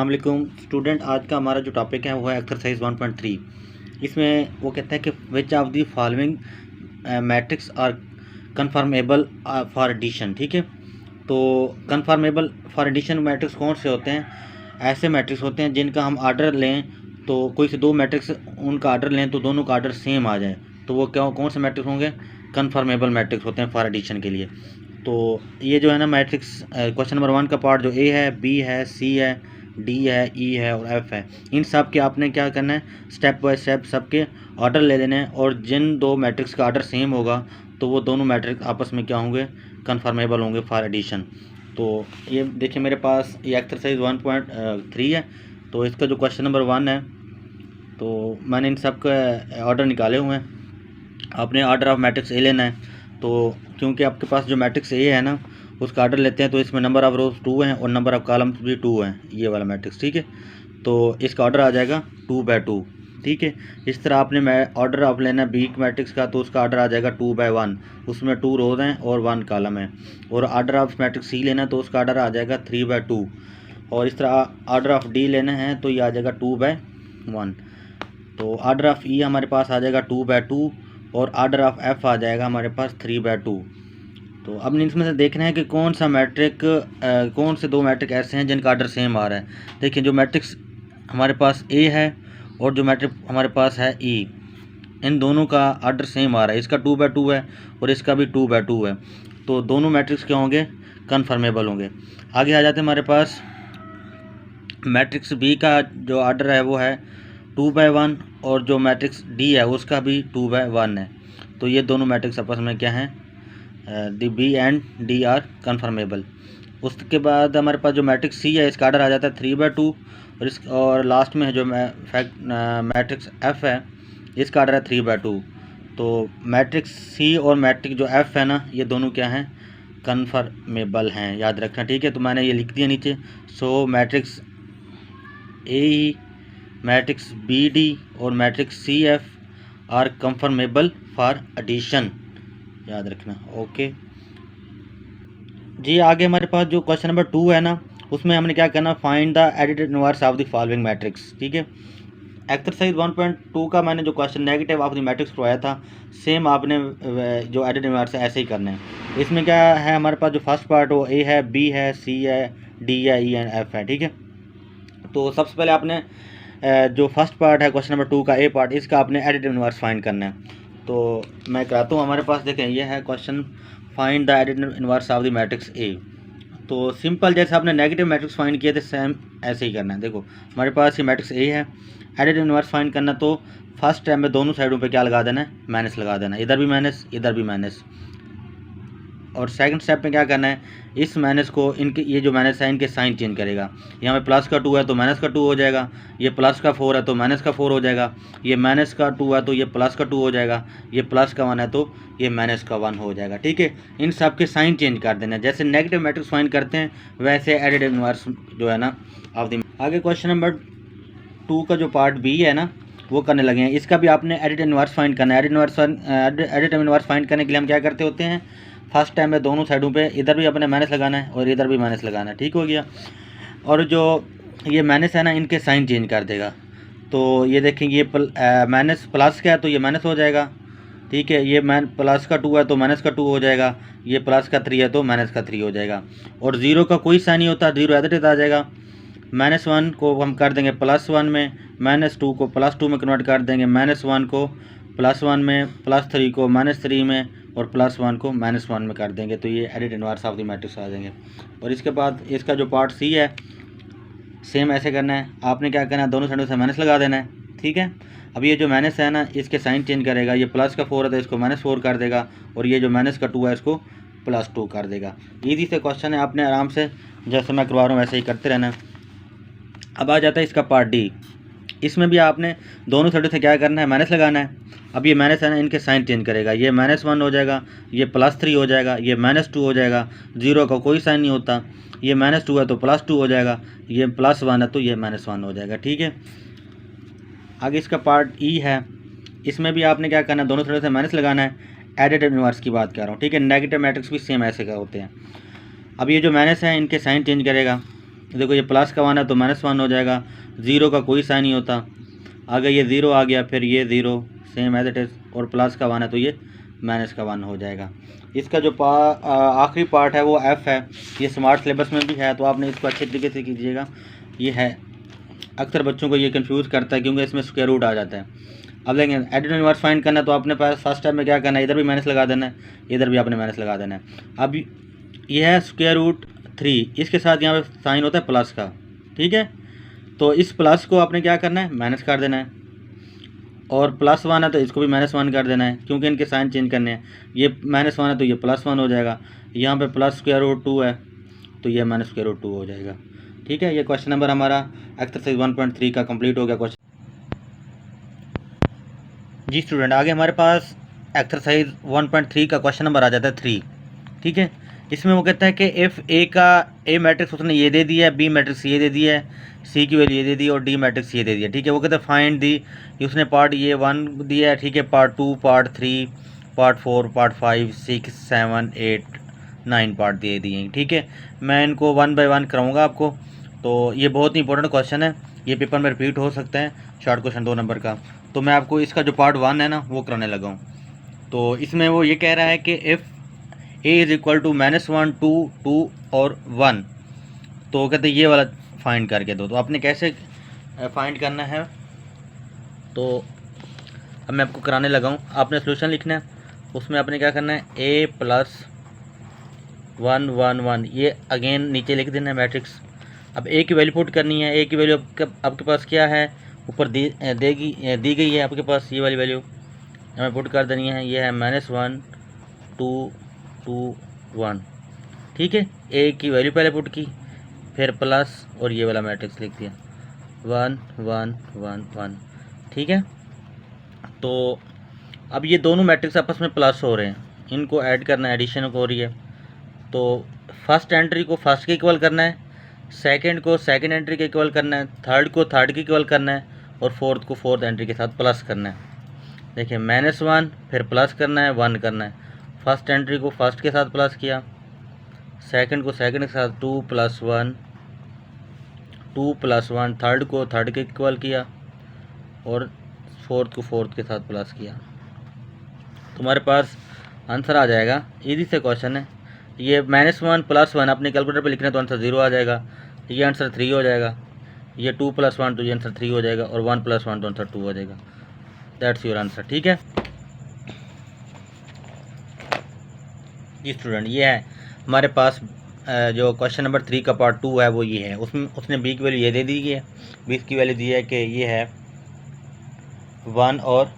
अस्सलाम वालेकुम स्टूडेंट। आज का हमारा जो टॉपिक है वो है एक्सरसाइज 1.3। इसमें वो कहता है कि which of the following matrix are conformable for addition. ठीक है, तो कन्फर्मेबल फॉर एडिशन मैट्रिक्स कौन से होते हैं? ऐसे मैट्रिक्स होते हैं जिनका हम आर्डर लें तो कोई से दो मैट्रिक्स उनका आर्डर लें तो दोनों का आर्डर सेम आ जाए, तो वो क्या कौन से मैट्रिक्स होंगे? कन्फर्मेबल मैट्रिक्स होते हैं फॉर एडिशन के लिए। तो ये जो है ना मैट्रिक्स, क्वेश्चन नंबर 1 का पार्ट जो ए है, बी है, सी है, डी है, ई है और एफ है, इन सब के आपने क्या करना है, स्टेप बाय स्टेप सबके ऑर्डर ले लेने हैं। और जिन दो मैट्रिक्स का ऑर्डर सेम होगा तो वो दोनों मैट्रिक्स आपस में क्या होंगे? कन्फर्मेबल होंगे फॉर एडिशन। तो ये देखिए मेरे पास ये एक्सरसाइज 1.3 है। तो इसका जो क्वेश्चन नंबर 1 है तो मैंने इन सब के ऑर्डर निकाले हुए हैं। आपने ऑर्डर ऑफ मैट्रिक्स ए लेना है। तो क्योंकि आपके पास जो मैट्रिक्स ए है ना उसका ऑर्डर लेते हैं तो इसमें नंबर ऑफ रोज 2 हैं और नंबर ऑफ कॉलम्स भी 2 हैं, ये वाला मैट्रिक्स। ठीक है, तो इसका ऑर्डर आ जाएगा 2/2। ठीक है, इस तरह आपने ऑर्डर ऑफ लेना बी मैट्रिक्स का तो उसका ऑर्डर आ जाएगा 2/1, उसमें 2 रोज हैं और 1 कॉलम है। और ऑर्डर ऑफ मैट्रिक्स सी लेना तो उसका ऑर्डर आ जाएगा 3/2। और इस तरह ऑर्डर ऑफ डी लेना है तो ये आ जाएगा 2/1। तो ऑर्डर ऑफ ई हमारे पास आ जाएगा 2/2 और ऑर्डर ऑफ एफ आ जाएगा हमारे पास 3/2। तो अब इसमें से देखना है कि कौन सा मैट्रिक कौन से दो मैट्रिक ऐसे हैं जिनका ऑर्डर सेम आ रहा है। देखिए जो मैट्रिक्स हमारे पास ए है और जो मैट्रिक हमारे पास है ई, इन दोनों का ऑर्डर सेम आ रहा है। इसका 2/2 है और इसका भी 2/2 है, तो दोनों मैट्रिक्स क्या होंगे? कन्फर्मेबल होंगे। आगे आ जाते हैं हमारे पास मैट्रिक्स बी का जो ऑर्डर है वो है 2/1 और जो मैट्रिक्स डी है उसका भी 2/1 है। तो ये दोनों मैट्रिक्स आपस में क्या हैं? The B and D are conformable. उसके बाद हमारे पास जो मैट्रिक्स सी है इसका ऑर्डर आ जाता है 3/2 और लास्ट में जो मैट्रिक्स एफ है इसका ऑर्डर है 3/2। तो मैट्रिक्स सी और मैट्रिक्स जो एफ है ना ये दोनों क्या हैं? कन्फर्मेबल हैं, याद रखना। ठीक है, तो मैंने ये लिख दिया नीचे। So matrix A, matrix B D और matrix C F are conformable for addition, याद रखना। ओके जी, आगे हमारे पास जो क्वेश्चन नंबर 2 है ना उसमें हमने क्या करना, find the edited inverse of the following matrix. ठीक है, एक्सरसाइज 1.2 का मैंने जो question negative of the matrix करवाया था सेम आपने जो एडिटेड इनवर्स है ऐसे ही करना है। इसमें क्या है, हमारे पास जो फर्स्ट पार्ट वो ए है, बी है, सी है, डी है, ई एंड एफ है। ठीक है, तो सबसे पहले आपने जो फर्स्ट पार्ट है क्वेश्चन नंबर 2 का ए पार्ट, इसका आपने एडिटिव इनवर्स फाइंड करना है। तो मैं कराता हूँ। हमारे पास देखें ये है question, find the additive inverse of the matrix A. तो सिंपल जैसे आपने नेगेटिव मैट्रिक्स फाइंड किए थे सेम ऐसे ही करना है। देखो हमारे पास ये मैट्रिक्स ए है, एडिटिव इनवर्स फाइंड करना तो फर्स्ट स्टेप में दोनों साइडों पे क्या लगा देना है? माइनस लगा देना है, इधर भी माइनस इधर भी माइनस। और सेकंड स्टेप में क्या करना है, इस माइनस को इनके ये जो माइनस है इनके साइन चेंज करेगा। यहाँ पे प्लस का 2 है तो माइनस का 2 हो जाएगा, ये प्लस का 4 है तो माइनस का 4 हो जाएगा, ये माइनस का 2 है तो ये प्लस का 2 हो जाएगा, ये प्लस का 1 है तो ये माइनस का 1 हो जाएगा। ठीक है, इन सब के साइन चेंज कर देना। जैसे नेगेटिव मैट्रिक्स फाइंड करते हैं वैसे एडिटिव इनवर्स जो है ना ऑफ द। आगे क्वेश्चन नंबर 2 का जो पार्ट बी है ना वो करने लगे हैं। इसका भी आपने एडिटिव इनवर्स फाइंड करना है। एडिटिव इनवर्स फाइंड करने के लिए हम क्या करते होते हैं, फर्स्ट टाइम में दोनों साइडों पे इधर भी अपने माइनस लगाना है और इधर भी माइनस लगाना है। ठीक हो गया। और जो ये माइनस है ना इनके साइन चेंज कर देगा। तो ये देखेंगे ये माइनस प्लस का है तो ये माइनस हो जाएगा। ठीक है, ये प्लस का 2 है तो माइनस का 2 हो जाएगा, ये प्लस का 3 है तो माइनस का 3 हो जाएगा। और ज़ीरो का कोई साइन नहीं होता, जीरो एज इट इज आ जाएगा। -1 को हम कर देंगे +1 में, -2 को +2 में कन्वर्ट कर देंगे, -1 को +1 में, +3 को -3 में और +1 को -1 में कर देंगे। तो ये edit inverse of the matrix आ जाएंगे। और इसके बाद इसका जो पार्ट सी है सेम ऐसे करना है। आपने क्या करना है, दोनों साइडों से माइनस लगा देना है। ठीक है, अब ये जो माइनस है ना इसके साइन चेंज करेगा। ये प्लस का 4 है तो इसको -4 कर देगा और ये जो माइनस का 2 है इसको +2 कर देगा। ईजी से क्वेश्चन है, आपने आराम से जैसे मैं करवा रहा हूँ वैसे ही करते रहना। अब आ जाता है इसका पार्ट डी। इसमें भी आपने दोनों साइडों से क्या करना है, माइनस लगाना है। अब ये माइनस है ना इनके साइन चेंज करेगा। ये -1 हो जाएगा, ये +3 हो जाएगा, ये -2 हो जाएगा, जीरो का कोई साइन नहीं होता। ये -2 है तो +2 हो जाएगा, ये +1 है तो ये -1 हो जाएगा। ठीक है, आगे इसका पार्ट ई है। इसमें भी आपने क्या करना है, दोनों साइडों से माइनस लगाना है। एडिटिव इनवर्स की बात कर रहा हूँ। ठीक है, नेगेटिव मैट्रिक्स भी सेम ऐसे का होते हैं। अब ये जो माइनस है इनके साइन चेंज करेगा। देखो ये प्लस का 1 है तो -1 हो जाएगा, 0 का कोई साइन नहीं होता, अगर ये 0 आ गया फिर ये 0 सेम एज इट इज़, और प्लस का 1 है तो ये -1 हो जाएगा। इसका जो आखिरी पार्ट है वो F है, ये स्मार्ट सिलेबस में भी है तो आपने इसको अच्छे तरीके से कीजिएगा। ये है, अक्सर बच्चों को ये कंफ्यूज करता है क्योंकि इसमें स्क्वायर रूट आ जाता है। अब लेकिन एडिड इनवर्स फाइंड करना है तो आपने पास फर्स्ट स्टेप में क्या करना है, इधर भी माइनस लगा देना है, इधर भी आपने माइनस लगा देना है। अब ये है √3, इसके साथ यहाँ पे साइन होता है प्लस का, ठीक है। तो इस प्लस को आपने क्या करना है, माइनस कर देना है, और +1 है तो इसको भी -1 कर देना है क्योंकि इनके साइन चेंज करने हैं। ये -1 है तो ये +1 हो जाएगा, यहाँ पे +√2 है तो ये -√2 हो जाएगा, ठीक है। ये क्वेश्चन नंबर हमारा एक्सरसाइज 1.3 का कंप्लीट हो गया क्वेश्चन। जी स्टूडेंट, आगे हमारे पास एक्सरसाइज 1.3 का क्वेश्चन नंबर आ जाता है 3, ठीक है। इसमें वो कहता है कि इफ़ ए मैट्रिक्स उसने ये दे दिया है, बी मैट्रिक्स ये दे दिया है, सी की वैल्यू ये दे दी और डी मैट्रिक्स ये दे दिया, ठीक है। वो कहता है फाइंड दी, उसने पार्ट ये 1 दिया है, ठीक है, part 2, part 3, part 4, part 5, 6, 7, 8, 9 part दे दिए हैं, ठीक है। मैं इनको 1 बाय 1 कराऊँगा आपको। तो ये बहुत ही इंपॉर्टेंट क्वेश्चन है, ये पेपर में रिपीट हो सकता है, शॉर्ट क्वेश्चन 2 नंबर का। तो मैं आपको इसका जो पार्ट 1 है ना वो कराने लगा हूँ। तो इसमें वो ये कह रहा है कि if a is equal to -1, 2, 2 और 1, तो कहते ये वाला फाइंड करके दो। तो आपने कैसे फाइंड करना है, तो अब मैं आपको कराने लगा हूँ। आपने सोल्यूशन लिखना है, उसमें आपने क्या करना है, a + 1, 1, 1, ये अगेन नीचे लिख देना है मैट्रिक्स। अब a की वैल्यू पुट करनी है, a की वैल्यू आपके पास क्या है, ऊपर दी गई है आपके पास, ये वाली वैल्यू हमें पुट कर देनी है, ये है -1, 2, 2, 1, ठीक है। ए की वैल्यू पहले पुट की, फिर प्लस और ये वाला मैट्रिक्स लिख दिया, 1, 1, 1, 1, ठीक है। तो अब ये दोनों मैट्रिक्स आपस में प्लस हो रहे हैं, इनको ऐड करना है, एडिशन हो रही है। तो फर्स्ट एंट्री को फर्स्ट के इक्वल करना है, सेकंड को सेकंड एंट्री के इक्वल करना है, थर्ड को थर्ड के इक्वल करना है, और फोर्थ को फोर्थ एंट्री के साथ प्लस करना है। देखिए -1 फिर प्लस करना है, 1 करना है, फर्स्ट एंट्री को फर्स्ट के साथ प्लस किया, सेकंड को सेकंड के साथ 2 + 1, 2 + 1, थर्ड को थर्ड के इक्वल किया, और फोर्थ को फोर्थ के साथ प्लस किया। तुम्हारे पास आंसर आ जाएगा, इजी से क्वेश्चन है। ये -1 + 1 अपने कैलकुलेटर पे लिखना है तो आंसर 0 आ जाएगा, ये आंसर 3 हो जाएगा, ये 2 + 1 तो ये आंसर 3 हो जाएगा, और 1 + 1 तो आंसर 2 हो जाएगा। दैट्स योर आंसर, ठीक है जी स्टूडेंट। ये है हमारे पास जो क्वेश्चन नंबर 3 का पार्ट 2 है वो ये है। उसमें उसने बी की वैल्यू ये दे दी है, बी की वैल्यू दी है कि ये है 1 और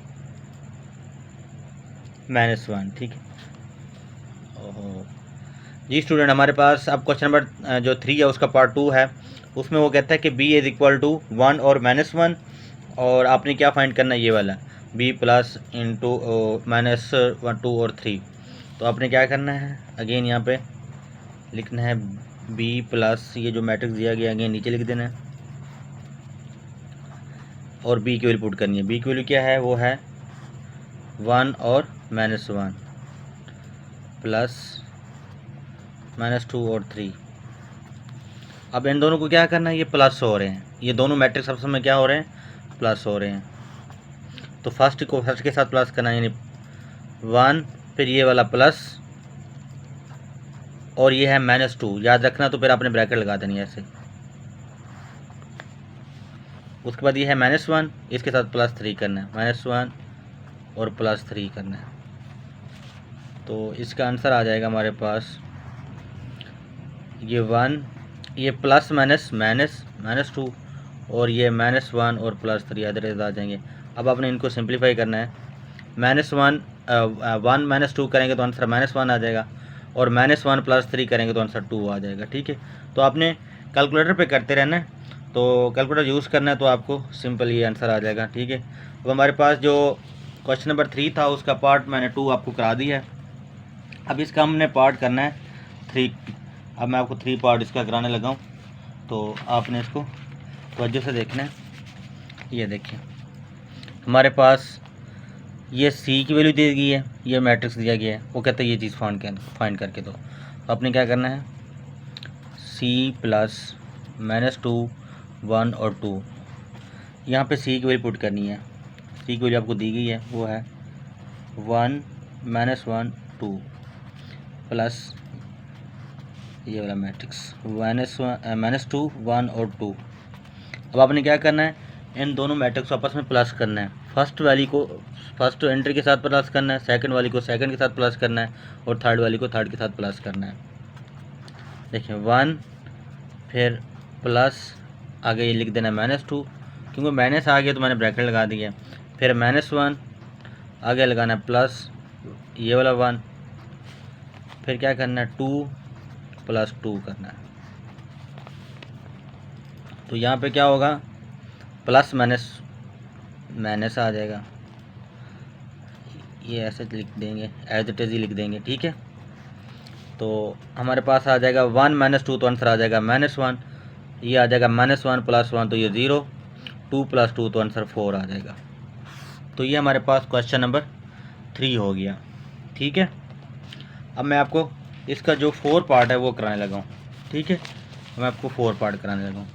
-1, ठीक है। ओहो जी स्टूडेंट, हमारे पास अब क्वेश्चन नंबर जो 3 है उसका पार्ट 2 है। उसमें वो कहता है कि b इज़ इक्वल टू 1 और -1, और आपने क्या फाइंड करना है, ये वाला b + इंटू -1, 2 और 3। तो आपने क्या करना है, अगेन यहाँ पे लिखना है b+ ये जो मैट्रिक्स दिया गया अगेन नीचे लिख देना है, और b की वैल्यू पुट करनी है। b की वैल्यू क्या है, वो है 1 और -1 प्लस -2 और 3। अब इन दोनों को क्या करना है, ये प्लस हो रहे हैं, ये दोनों मैट्रिक्स आपस में क्या हो रहे हैं, प्लस हो रहे हैं। तो फर्स्ट को फर्स्ट के साथ प्लस करना है, यानी 1 फिर ये वाला प्लस, और ये है -2, याद रखना। तो फिर आपने ब्रैकेट लगा देनी है ऐसे। उसके बाद ये है -1, इसके साथ +3 करना है, -1 और +3 करना है। तो इसका आंसर आ जाएगा हमारे पास ये 1, ये प्लस माइनस -2, और ये -1 और +3 अदर आ जाएंगे। अब आपने इनको सिंप्लीफाई करना है, -1 1 -2 करेंगे तो आंसर -1 आ जाएगा, और -1 +3 करेंगे तो आंसर 2 आ जाएगा, ठीक है। तो आपने कैलकुलेटर पे करते रहना है, तो कैलकुलेटर यूज़ करना है तो आपको सिंपल ये आंसर आ जाएगा, ठीक है। अब हमारे पास जो क्वेश्चन नंबर 3 था उसका पार्ट मैंने 2 आपको करा दिया है। अब इसका हमने पार्ट करना है 3। अब मैं आपको 3 पार्ट इसका कराने लगा हूँ, तो आपने इसको तवज्जो से देखना है। ये देखिए हमारे पास ये सी की वैल्यू दी गई है, ये मैट्रिक्स दिया गया है, वो कहता है ये चीज़ फाइंड करके दो। तो आपने क्या करना है, C + -2 1 और 2। यहाँ पे सी की वैल्यू पुट करनी है। सी की वैल्यू आपको दी गई है, वो है 1 -1 2 प्लस ये वाला मैट्रिक्स -2 1 और 2। अब आपने क्या करना है, इन दोनों मैट्रिक्स को आपस में प्लस करना है। फर्स्ट वाली को फर्स्ट एंट्री के साथ प्लस करना है, सेकंड वाली को सेकंड के साथ प्लस करना है, और थर्ड वाली को थर्ड के साथ प्लस करना है। देखिए 1 फिर प्लस आगे ये लिख देना -2, क्योंकि माइनस आ गया तो मैंने ब्रैकेट लगा दिया। फिर -1 आगे लगाना है प्लस ये वाला 1, फिर क्या करना है 2 + 2 करना है। तो यहाँ पे क्या होगा, प्लस माइनस आ जाएगा, ये ऐसे लिख देंगे, एज इट इज़ ही लिख देंगे, ठीक है। तो हमारे पास आ जाएगा 1 - 2, तो आंसर आ जाएगा -1। ये आ जाएगा -1 + 1 तो ये 0, 2 + 2 तो आंसर 4 आ जाएगा। तो ये हमारे पास क्वेश्चन नंबर 3 हो गया, ठीक है। अब मैं आपको इसका जो 4 पार्ट है वो कराने लगा हूँ, ठीक है। मैं आपको 4 पार्ट कराने लगा हूँ,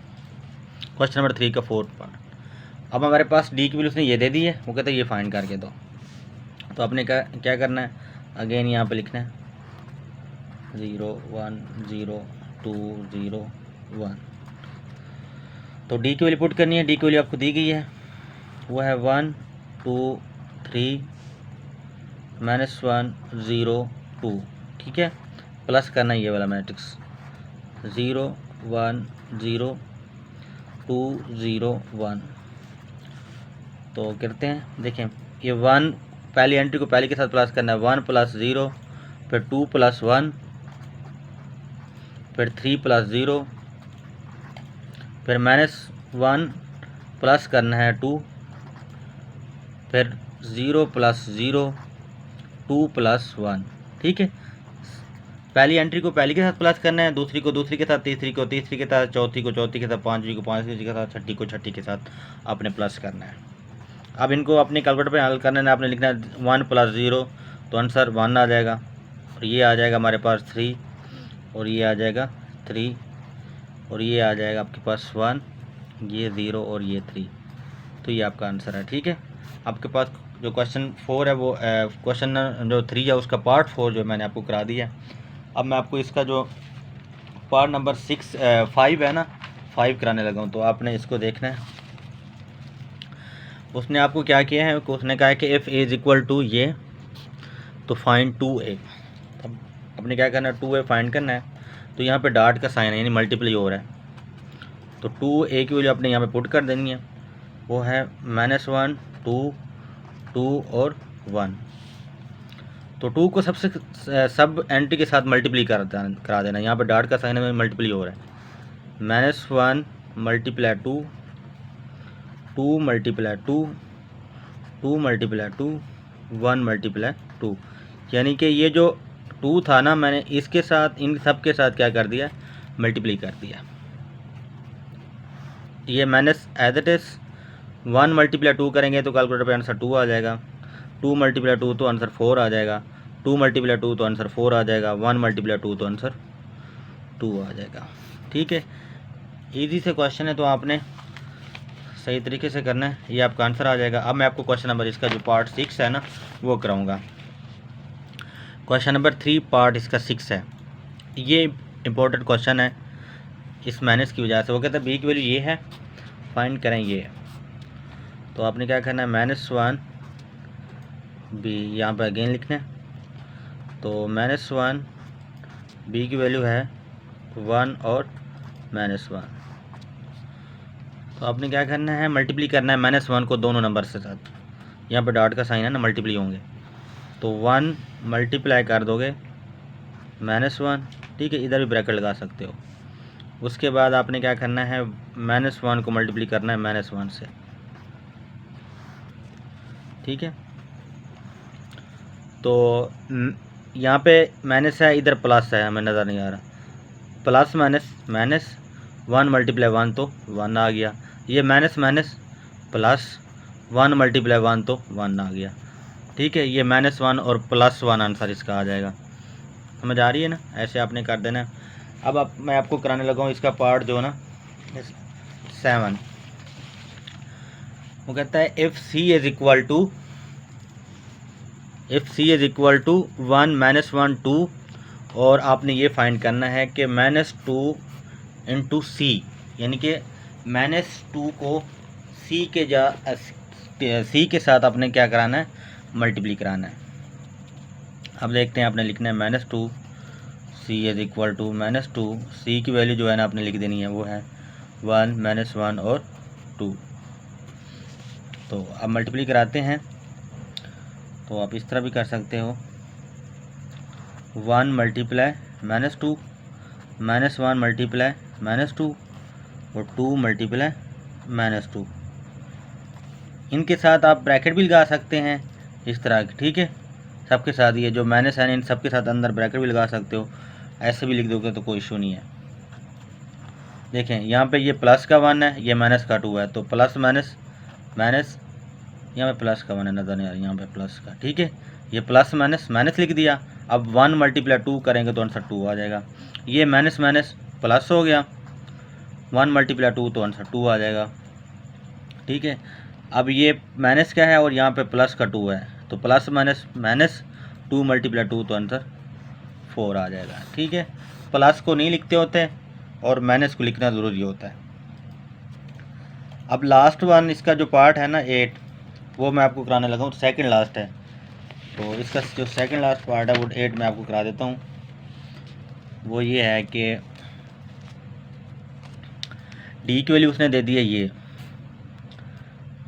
क्वेश्चन नंबर 3 का 4 पार्ट। अब हमारे पास डी की वैल्यू उसने ये दे दी है, वो कहता है ये फाइंड करके दो। तो आपने क्या करना है, अगेन यहाँ पे लिखना है 0 1 0 2 0 1। तो डी की वैल्यू पुट करनी है। डी की वैल्यू आपको दी गई है, वो है 1 2 3 -1 0 2, ठीक है। प्लस करना है ये वाला मैट्रिक्स 0 1 0 2 0 1। तो करते हैं, देखें ये 1 पहली एंट्री को पहले के साथ प्लस करना है, 1 + 0, फिर 2 + 1, फिर 3 + 0, फिर -1 प्लस करना है 2, फिर 0 + 0 2 + 1, ठीक है। पहली एंट्री को पहली के साथ प्लस करना है, दूसरी को दूसरी के साथ, तीसरी को तीसरी के साथ, चौथी को चौथी के साथ, पांचवी को पांचवी के साथ, छठी को छठी के साथ आपने प्लस करना है। अब इनको अपने कैलकुलेटर पे हल करना है, आपने लिखना है 1 + 0 तो आंसर 1 आ जाएगा, और ये आ जाएगा हमारे पास 3, और ये आ जाएगा 3, और ये आ जाएगा आपके पास 1, ये 0 और ये 3। तो ये आपका आंसर है, ठीक है। आपके पास जो क्वेश्चन 4 है वो क्वेश्चन जो 3 है उसका पार्ट 4 जो मैंने आपको करा दिया। अब मैं आपको इसका जो पार्ट नंबर 5 है ना, 5 कराने लगा हूँ। तो आपने इसको देखना है, उसने आपको क्या किया है, उसने कहा है कि इफ़ ए = ये तो फाइंड 2a। अब आपने क्या करना है, 2a फाइंड करना है। तो यहाँ पे डॉट का साइन है, यानी मल्टीप्लाई हो रहा है। तो 2a की वैल्यू आपने यहाँ पे पुट कर देनी है, वो है -1 2 2 और 1। तो 2 को सब एंट्री के साथ मल्टीप्लाई करा देना। यहाँ पे डॉट का साइन है, मल्टीप्लाई हो रहा है, -1 × 2 2 × 2 2 × 2 1 × 2, यानी कि ये जो 2 था ना, मैंने इसके साथ इन सब के साथ क्या कर दिया, मल्टीप्लाई कर दिया। ये माइनस एज इट इज़ 1 × 2 करेंगे तो कैलकुलेटर पे आंसर 2 आ जाएगा, 2 × 2 तो आंसर 4 आ जाएगा, 2 × 2 तो आंसर 4 आ जाएगा, 1 × 2 तो आंसर 2 आ जाएगा, ठीक है। इजी से क्वेश्चन है, तो आपने सही तरीके से करना है, ये आपका आंसर आ जाएगा। अब मैं आपको क्वेश्चन नंबर इसका जो पार्ट 6 है ना वो कराऊंगा। क्वेश्चन नंबर 3 पार्ट इसका 6 है। ये इम्पोर्टेंट क्वेश्चन है इस माइनस की वजह से। वो कहता है बी की वैल्यू ये है, फाइंड करें ये। तो आपने क्या करना है, -1 बी यहाँ पर अगेन लिखना है। तो -1 बी की वैल्यू है 1 और -1। तो आपने क्या करना है, मल्टीप्लाई करना है -1 को दोनों नंबर से साथ। यहाँ पर डॉट का साइन है ना, मल्टीप्लाई होंगे। तो 1 मल्टीप्लाई कर दोगे -1, ठीक है, इधर भी ब्रैकेट लगा सकते हो। उसके बाद आपने क्या करना है, -1 को मल्टीप्लाई करना है -1 से, ठीक है। तो यहाँ पे माइनस है, इधर प्लस है, हमें नज़र नहीं आ रहा। प्लस माइनस 1 × 1 तो 1 आ गया। ये माइनस प्लस 1 × 1 तो 1 आ गया, ठीक है। ये -1 और +1 आंसर इसका आ जाएगा। समझ आ रही है ना, ऐसे आपने कर देना है। अब मैं आपको कराने लगा हूँ इसका पार्ट जो है ना 7। वो कहता है if C is equal to 1 -1 2, और आपने ये फाइंड करना है कि -2 इंटू सी, यानी कि -2 को सी के साथ आपने क्या कराना है, मल्टीप्ली कराना है। अब देखते हैं, आपने लिखना है -2 सी इज़ इक्वल टू -2, सी की वैल्यू जो है ना आपने लिख देनी है, वो है 1 -1 और 2। तो अब मल्टीप्ली कराते हैं, तो आप इस तरह भी कर सकते हो, 1 मल्टीप्लाई -2, -1 मल्टीप्लाई -2 और 2 मल्टीप्लाई -2। इनके साथ आप ब्रैकेट भी लगा सकते हैं इस तरह की, ठीक है। सबके साथ ये जो माइनस है इन सबके साथ अंदर ब्रैकेट भी लगा सकते हो, ऐसे भी लिख दोगे तो कोई इशू नहीं है। देखें यहाँ पे ये प्लस का 1 है, ये माइनस का 2 है, तो प्लस माइनस माइनस, यहाँ पे प्लस का 1 है, नज़र नहीं आ रहा, यहाँ पे प्लस का, ठीक है। ये प्लस माइनस माइनस लिख दिया। अब 1 मल्टीप्लाई 2 करेंगे तो आंसर 2 आ जाएगा। ये माइनस माइनस प्लस हो गया, 1 मल्टीप्लाई 2 तो आंसर 2 आ जाएगा, ठीक है। अब ये माइनस क्या है और यहाँ पे प्लस का 2 है, तो प्लस माइनस माइनस 2 मल्टीप्लाई 2 तो आंसर 4 आ जाएगा, ठीक है। प्लस को नहीं लिखते होते और माइनस को लिखना ज़रूरी होता है। अब लास्ट वन इसका जो पार्ट है ना 8, वो मैं आपको कराने लगा हूँ, सेकंड लास्ट है। तो इसका जो सेकंड लास्ट पार्ट है वो 8 मैं आपको करा देता हूँ। वो ये है कि डी की वैल्यू उसने दे दी है ये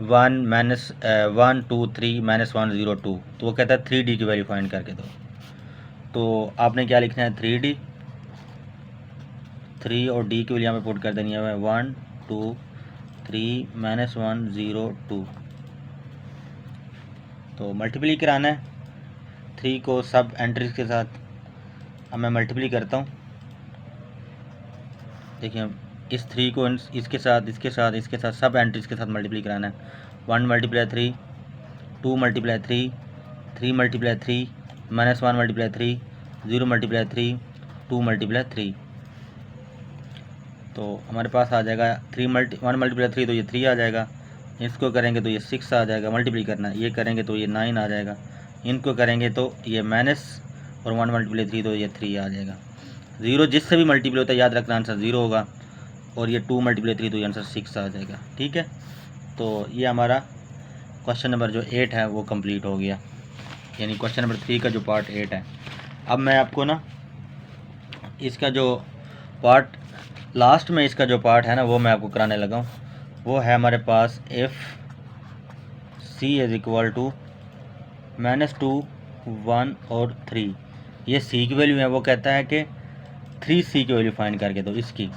1 2 3 -1 0 2, तो वो कहता है 3D की वैल्यू फाइंड करके दो। तो आपने क्या लिखना है, 3D, 3 और डी की वैल्यू यहाँ पे पुट कर देनी है 1 2 3 -1 0 2। तो मल्टीप्ली कराना है 3 को सब एंट्रीज के साथ। अब मैं मल्टीप्ली करता हूँ, देखिए इस 3 को इसके साथ इसके साथ इसके साथ सब एंट्रीज के साथ मल्टीप्ली कराना है। 1 multiply 3, 2 multiply 3, 3 multiply 3, -1 multiply 3, 0 multiply 3, 2 multiply 3। तो हमारे पास आ जाएगा 1 मल्टीप्लाई 3 तो ये 3 आ जाएगा, इसको करेंगे तो ये 6 आ जाएगा, मल्टीप्ली करना है, ये करेंगे तो ये 9 आ जाएगा, इनको करेंगे तो ये माइनस और 1 मल्टीप्लाई 3 तो ये 3 आ जाएगा। 0 जिससे भी मल्टीप्लाई होता है याद रखना आंसर 0 होगा, और ये 2 मल्टीप्लाई 3 तो ये आंसर 6 आ जाएगा, ठीक है। तो ये हमारा क्वेश्चन नंबर जो 8 है वो कंप्लीट हो गया, यानी क्वेश्चन नंबर 3 का जो पार्ट 8 है। अब मैं आपको ना इसका जो पार्ट लास्ट में इसका जो पार्ट है ना वो मैं आपको कराने लगा हूँ। वो है हमारे पास if C is equal to -2 1 और 3, ये सी की वैल्यू है। वो कहता है कि 3C की वैल्यू फाइंड करके दो इसकी।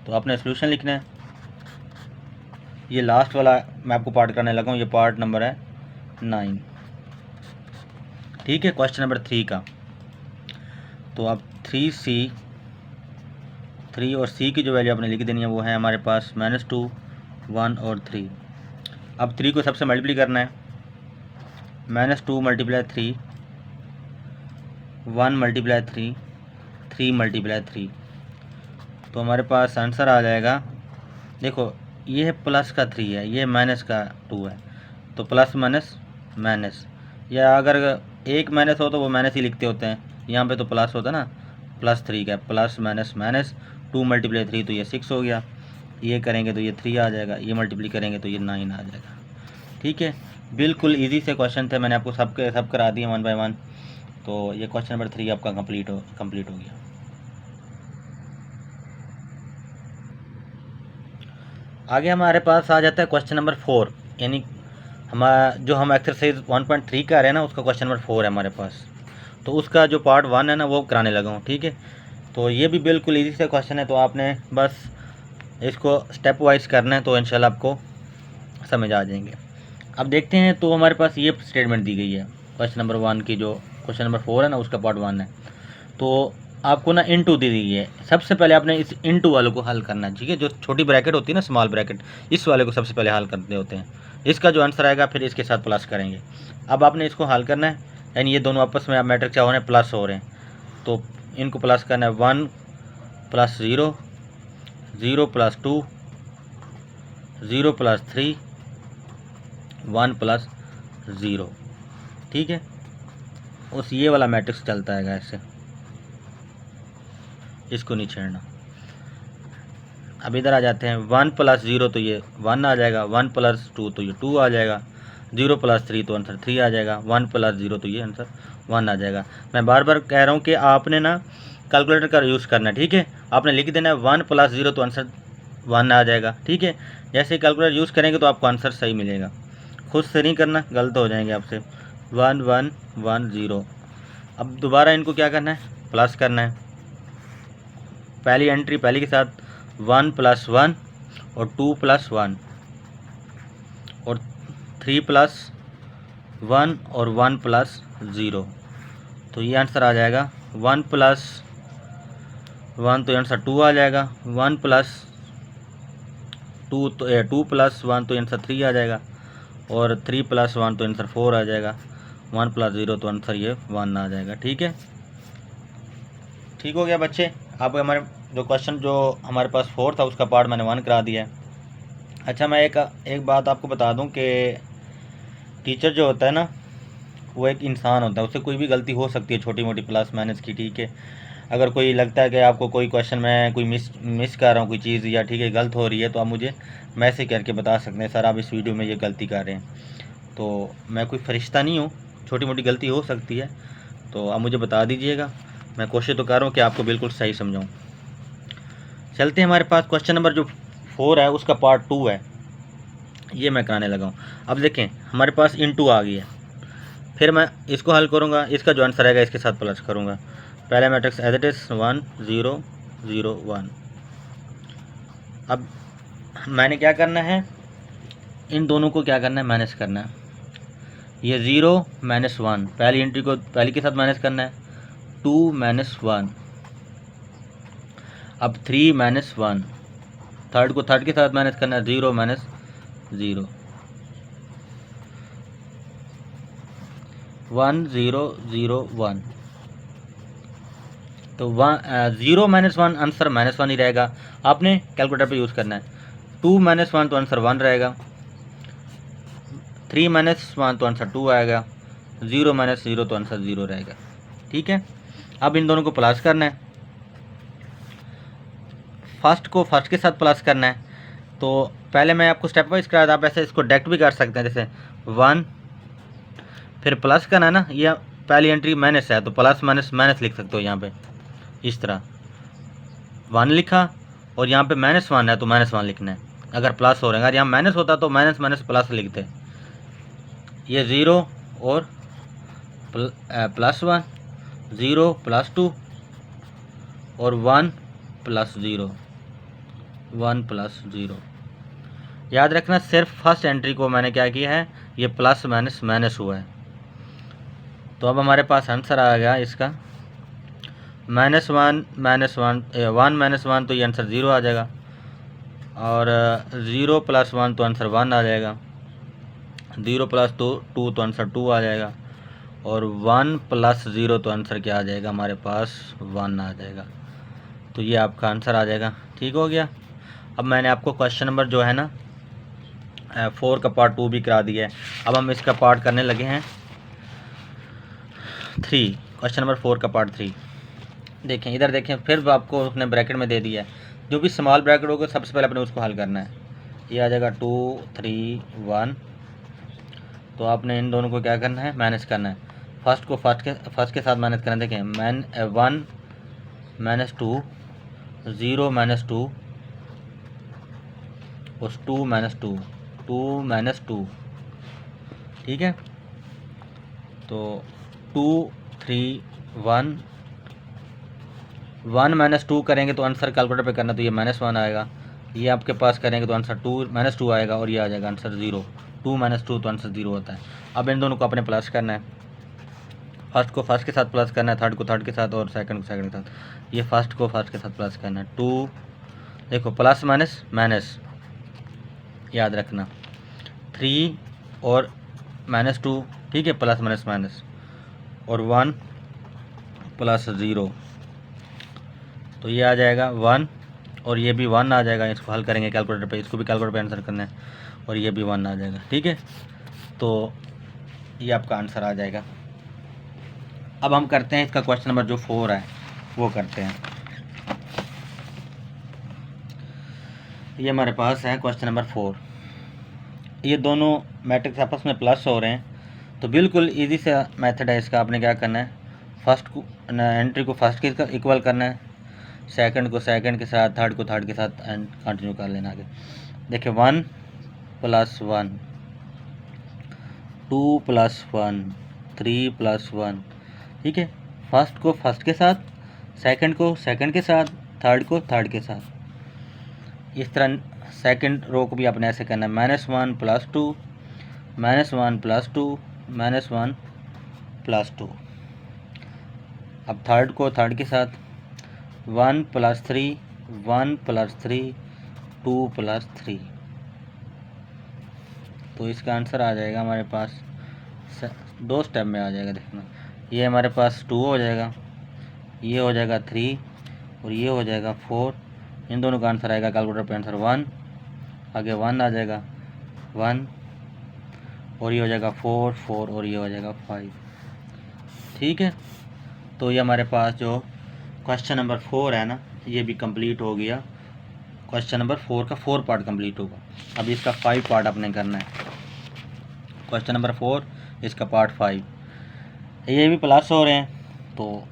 तो आपने सोल्यूशन लिखना है, ये लास्ट वाला मैं आपको पार्ट कराने लगा हूँ, ये पार्ट नंबर है 9, ठीक है, क्वेश्चन नंबर 3 का। तो अब 3C, 3 और C की जो वैल्यू आपने लिख देनी है वो है हमारे पास -2 1 और 3। अब 3 को सबसे मल्टीप्ली करना है, -2 मल्टीप्लाई 3, 1 मल्टीप्लाई 3, 3 मल्टीप्लाई 3। तो हमारे पास आंसर आ जाएगा, देखो ये है प्लस का 3 है, ये माइनस का 2 है, तो प्लस माइनस माइनस, या अगर एक माइनस हो तो वो माइनस ही लिखते होते हैं, यहाँ पे तो प्लस होता है ना, +3 का प्लस माइनस माइनस, 2 मल्टीप्लाई 3 तो ये 6 हो गया, ये करेंगे तो ये 3 आ जाएगा, ये मल्टीप्ली करेंगे तो ये 9 आ जाएगा, ठीक है। बिल्कुल इजी से क्वेश्चन थे, मैंने आपको सब करा दिए 1 बाय 1। तो ये क्वेश्चन नंबर 3 आपका कंप्लीट हो गया। आगे हमारे पास आ जाता है क्वेश्चन नंबर 4, यानी हम एक्सरसाइज 1.3 का रहे हैं ना, उसका क्वेश्चन नंबर 4 है हमारे पास। तो उसका जो पार्ट 1 है ना वो कराने लगा हूँ, ठीक है। तो ये भी बिल्कुल इजी से क्वेश्चन है, तो आपने बस इसको स्टेप वाइज करना है, तो इंशाल्लाह आपको समझ आ जाएंगे। अब देखते हैं, तो हमारे पास ये स्टेटमेंट दी गई है क्वेश्चन नंबर 1 की, जो क्वेश्चन नंबर 4 है ना उसका पार्ट 1 है। तो आपको ना इनटू दी गई है, सबसे पहले आपने इस इनटू वाले को हल करना है, ठीक है। जो छोटी ब्रैकेट होती है ना, स्मॉल ब्रैकेट, इस वाले को सबसे पहले हल करते होते हैं। इसका जो आंसर आएगा फिर इसके साथ प्लस करेंगे। अब आपने इसको हल करना है, यानी ये दोनों आपस में मैट्रिक्स क्या हो रहे हैं, प्लस हो रहे हैं, तो इनको प्लस करना है। 1 + 0, 0 + 2, 0 प्लस 3, 1 प्लस 0। ठीक है, उस ये वाला मैट्रिक्स चलता है ऐसे, इसको नहीं छेड़ना। अब इधर आ जाते हैं, 1 प्लस 0 तो ये 1 आ जाएगा, 1 प्लस 2 तो ये 2 आ जाएगा, 0 प्लस 3 तो आंसर 3 आ जाएगा, 1 प्लस 0 तो ये आंसर 1 आ जाएगा। मैं बार बार कह रहा हूँ कि आपने ना कैलकुलेटर का यूज़ करना है। ठीक है, आपने लिख देना है 1 प्लस 0 तो आंसर 1 आ जाएगा। ठीक है, जैसे कैलकुलेटर यूज़ करेंगे तो आपको आंसर सही मिलेगा। खुद से नहीं करना, गलत हो जाएंगे आपसे। 1 1 1 0। अब दोबारा इनको क्या करना है, प्लस करना है। पहली एंट्री पहली के साथ 1 प्लस 1 और 2 प्लस 1 और 3 प्लस 1 और 1 प्लस 0। तो ये आंसर आ जाएगा 1 प्लस 1 तो आंसर 2 आ जाएगा, 1 प्लस 2 तो 2 प्लस 1 तो आंसर 3 आ जाएगा, और 3 प्लस 1 तो आंसर 4 आ जाएगा, 1 प्लस 0 तो आंसर ये 1 आ जाएगा। ठीक है, ठीक हो गया बच्चे। आप हमारे जो क्वेश्चन जो हमारे पास 4 था उसका पार्ट मैंने 1 करा दिया है। अच्छा, मैं एक बात आपको बता दूं कि टीचर जो होता है ना, वो एक इंसान होता है, उससे कोई भी गलती हो सकती है, छोटी मोटी प्लस माइनस की। ठीक है, अगर कोई लगता है कि आपको कोई क्वेश्चन में कोई मिस कर रहा हूँ कोई चीज़, या ठीक है गलत हो रही है, तो आप मुझे मैसेज करके बता सकते हैं, सर आप इस वीडियो में ये गलती कर रहे हैं। तो मैं कोई फरिश्ता नहीं हूँ, छोटी मोटी गलती हो सकती है, तो आप मुझे बता दीजिएगा। मैं कोशिश तो कर रहा हूँ कि आपको बिल्कुल सही समझाऊँ। चलते हैं हमारे पास क्वेश्चन नंबर जो 4 है उसका पार्ट 2 है, ये मैं कराने लगा हूँ। अब देखें हमारे पास इनटू आ गई है, फिर मैं इसको हल करूँगा, इसका जो आंसर आएगा इसके साथ प्लस करूँगा। पहले मैट्रिक्स एज इट इज़ 1 0 0 1। अब मैंने क्या करना है, इन दोनों को क्या करना है, माइनस करना है। ये 0 माइनस 1, पहली एंट्री को पहली के साथ माइनस करना है, 2 माइनस 1। अब 3 माइनस 1, थर्ड को थर्ड के साथ माइनस करना है, 0 माइनस 0, 1 0 0 1। तो 0 माइनस 1 आंसर -1 ही रहेगा, आपने कैलकुलेटर पे यूज़ करना है। 2 माइनस 1 तो आंसर 1 रहेगा, 3 माइनस 1 तो आंसर 2 आएगा, 0 माइनस 0 तो आंसर 0 रहेगा। ठीक है, अब इन दोनों को प्लस करना है, फर्स्ट को फर्स्ट के साथ प्लस करना है। तो पहले मैं आपको स्टेप वाइज करा था, आप ऐसे इसको डायरेक्ट भी कर सकते हैं, जैसे 1 फिर प्लस करना है ना, यह पहली एंट्री माइनस है तो प्लस माइनस माइनस लिख सकते हो यहाँ पे, इस तरह 1 लिखा, और यहाँ पे -1 है तो -1 लिखना है। अगर प्लस हो रहा है, अगर यहाँ माइनस होता तो माइनस माइनस प्लस लिखते। ये 0 और +1, 0 प्लस 2 और 1 प्लस 0, 1 प्लस 0। याद रखना सिर्फ फर्स्ट एंट्री को मैंने क्या किया है, ये प्लस माइनस माइनस हुआ है। तो अब हमारे पास आंसर आ गया इसका -1 -1 तो ये आंसर 0 आ जाएगा, और 0 + 1 तो आंसर 1 आ जाएगा, 0 + 2 तो आंसर 2 आ जाएगा, और 1 + 0 तो आंसर क्या आ जाएगा, हमारे पास 1 आ जाएगा। तो ये आपका आंसर आ जाएगा। ठीक हो गया। अब मैंने आपको क्वेश्चन नंबर जो है ना 4 का पार्ट 2 भी करा दिया है। अब हम इसका पार्ट करने लगे हैं 3, क्वेश्चन नंबर 4 का पार्ट 3। देखें इधर देखें, फिर आपको उसने ब्रैकेट में दे दिया है, जो भी स्मॉल ब्रैकेट होगा सबसे पहले अपने उसको हल करना है। ये आ जाएगा 2 3 1। तो आपने इन दोनों को क्या करना है, माइनस करना है। फर्स्ट को फर्स्ट के साथ माइनस करना है। देखें 1 -2, 0 -2 और 2 -2, 2 -2। ठीक है, तो 2 3 1, 1 -2 करेंगे तो आंसर कैलकुलेटर पे करना, तो ये -1 आएगा। ये आपके पास करेंगे तो आंसर 2 -2 आएगा, और ये आ जाएगा आंसर 0। 2 -2 तो आंसर 0 होता है। अब इन दोनों को अपने प्लस करना है, फर्स्ट को फर्स्ट के साथ प्लस करना है, थर्ड को थर्ड के साथ, और सेकंड को सेकंड के साथ। ये फर्स्ट को फर्स्ट के साथ प्लस करना है। 2 देखो प्लस माइनस माइनस याद रखना, 3 और -2, ठीक है, प्लस माइनस माइनस, और 1 + 0। तो ये आ जाएगा 1 और ये भी 1 आ जाएगा। इसको हल करेंगे कैलकुलेटर पे, इसको भी कैलकुलेटर पे आंसर करना है, और ये भी 1 आ जाएगा। ठीक है, तो ये आपका आंसर आ जाएगा। अब हम करते हैं इसका क्वेश्चन नंबर जो 4 है वो करते हैं। ये हमारे पास है क्वेश्चन नंबर 4। ये दोनों मैट्रिक्स आपस में प्लस हो रहे हैं, तो बिल्कुल इजी सा मेथड है इसका। आपने क्या करना है, फर्स्ट को एंट्री को फर्स्ट के इक्वल करना है, सेकंड को सेकंड के साथ, थर्ड को थर्ड के साथ, एंड कंटिन्यू कर लेना आगे। देखिए 1 + 1, 2 + 1, 3 + 1। ठीक है, फर्स्ट को फर्स्ट के साथ, सेकंड को सेकंड के साथ, थर्ड को थर्ड के साथ। इस तरह सेकंड रो को भी आपने ऐसे करना है, -1 + 2, -1 + 2, -1 + 2। अब थर्ड को थर्ड के साथ 1 + 3, 1 + 3, 2 + 3। तो इसका आंसर आ जाएगा हमारे पास 2 स्टेप में आ जाएगा। देखना, ये हमारे पास 2 हो जाएगा, ये हो जाएगा 3, और ये हो जाएगा 4। इन दोनों का आंसर आएगा कैलकुलेटर पे आंसर 1, आगे 1 आ जाएगा 1, और ये हो जाएगा 4, 4, और ये हो जाएगा 5। ठीक है, तो ये हमारे पास जो क्वेश्चन नंबर 4 है ना, ये भी कंप्लीट हो गया। क्वेश्चन नंबर 4 का 4 पार्ट कंप्लीट होगा। अब इसका 5 पार्ट आपने करना है। क्वेश्चन नंबर 4 इसका पार्ट 5। ये भी प्लस हो रहे हैं, तो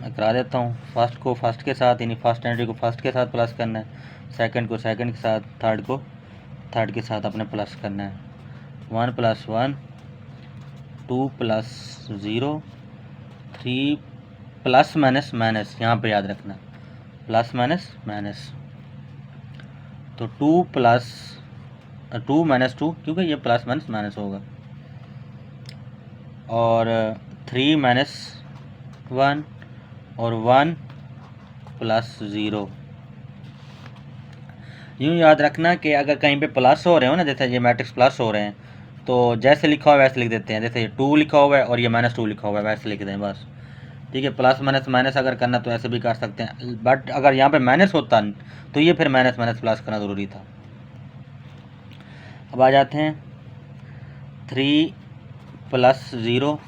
मैं करा देता हूँ। फर्स्ट को फर्स्ट के साथ, यानी फर्स्ट एंट्री को फर्स्ट के साथ प्लस करना है, सेकंड को सेकंड के साथ, थर्ड को थर्ड के साथ अपने प्लस करना है। 1 + 1, 2 + 0, 3 प्लस माइनस माइनस, यहाँ पे याद रखना प्लस माइनस माइनस। तो 2 - 2, क्योंकि ये प्लस माइनस माइनस होगा, और 3 - 1, और 1 + 0। यूँ याद रखना कि अगर कहीं पे प्लस हो रहे हो ना, जैसे ये मैट्रिक्स प्लस हो रहे हैं, तो जैसे लिखा हुआ है वैसे लिख देते हैं। जैसे 2 लिखा हुआ है और ये -2 लिखा हुआ है, वैसे लिख दें बस। ठीक है, प्लस माइनस माइनस अगर करना तो ऐसे भी कर सकते हैं, बट अगर यहाँ पे माइनस होता तो ये फिर माइनस माइनस प्लस करना ज़रूरी था। अब आ जाते हैं 3 + 0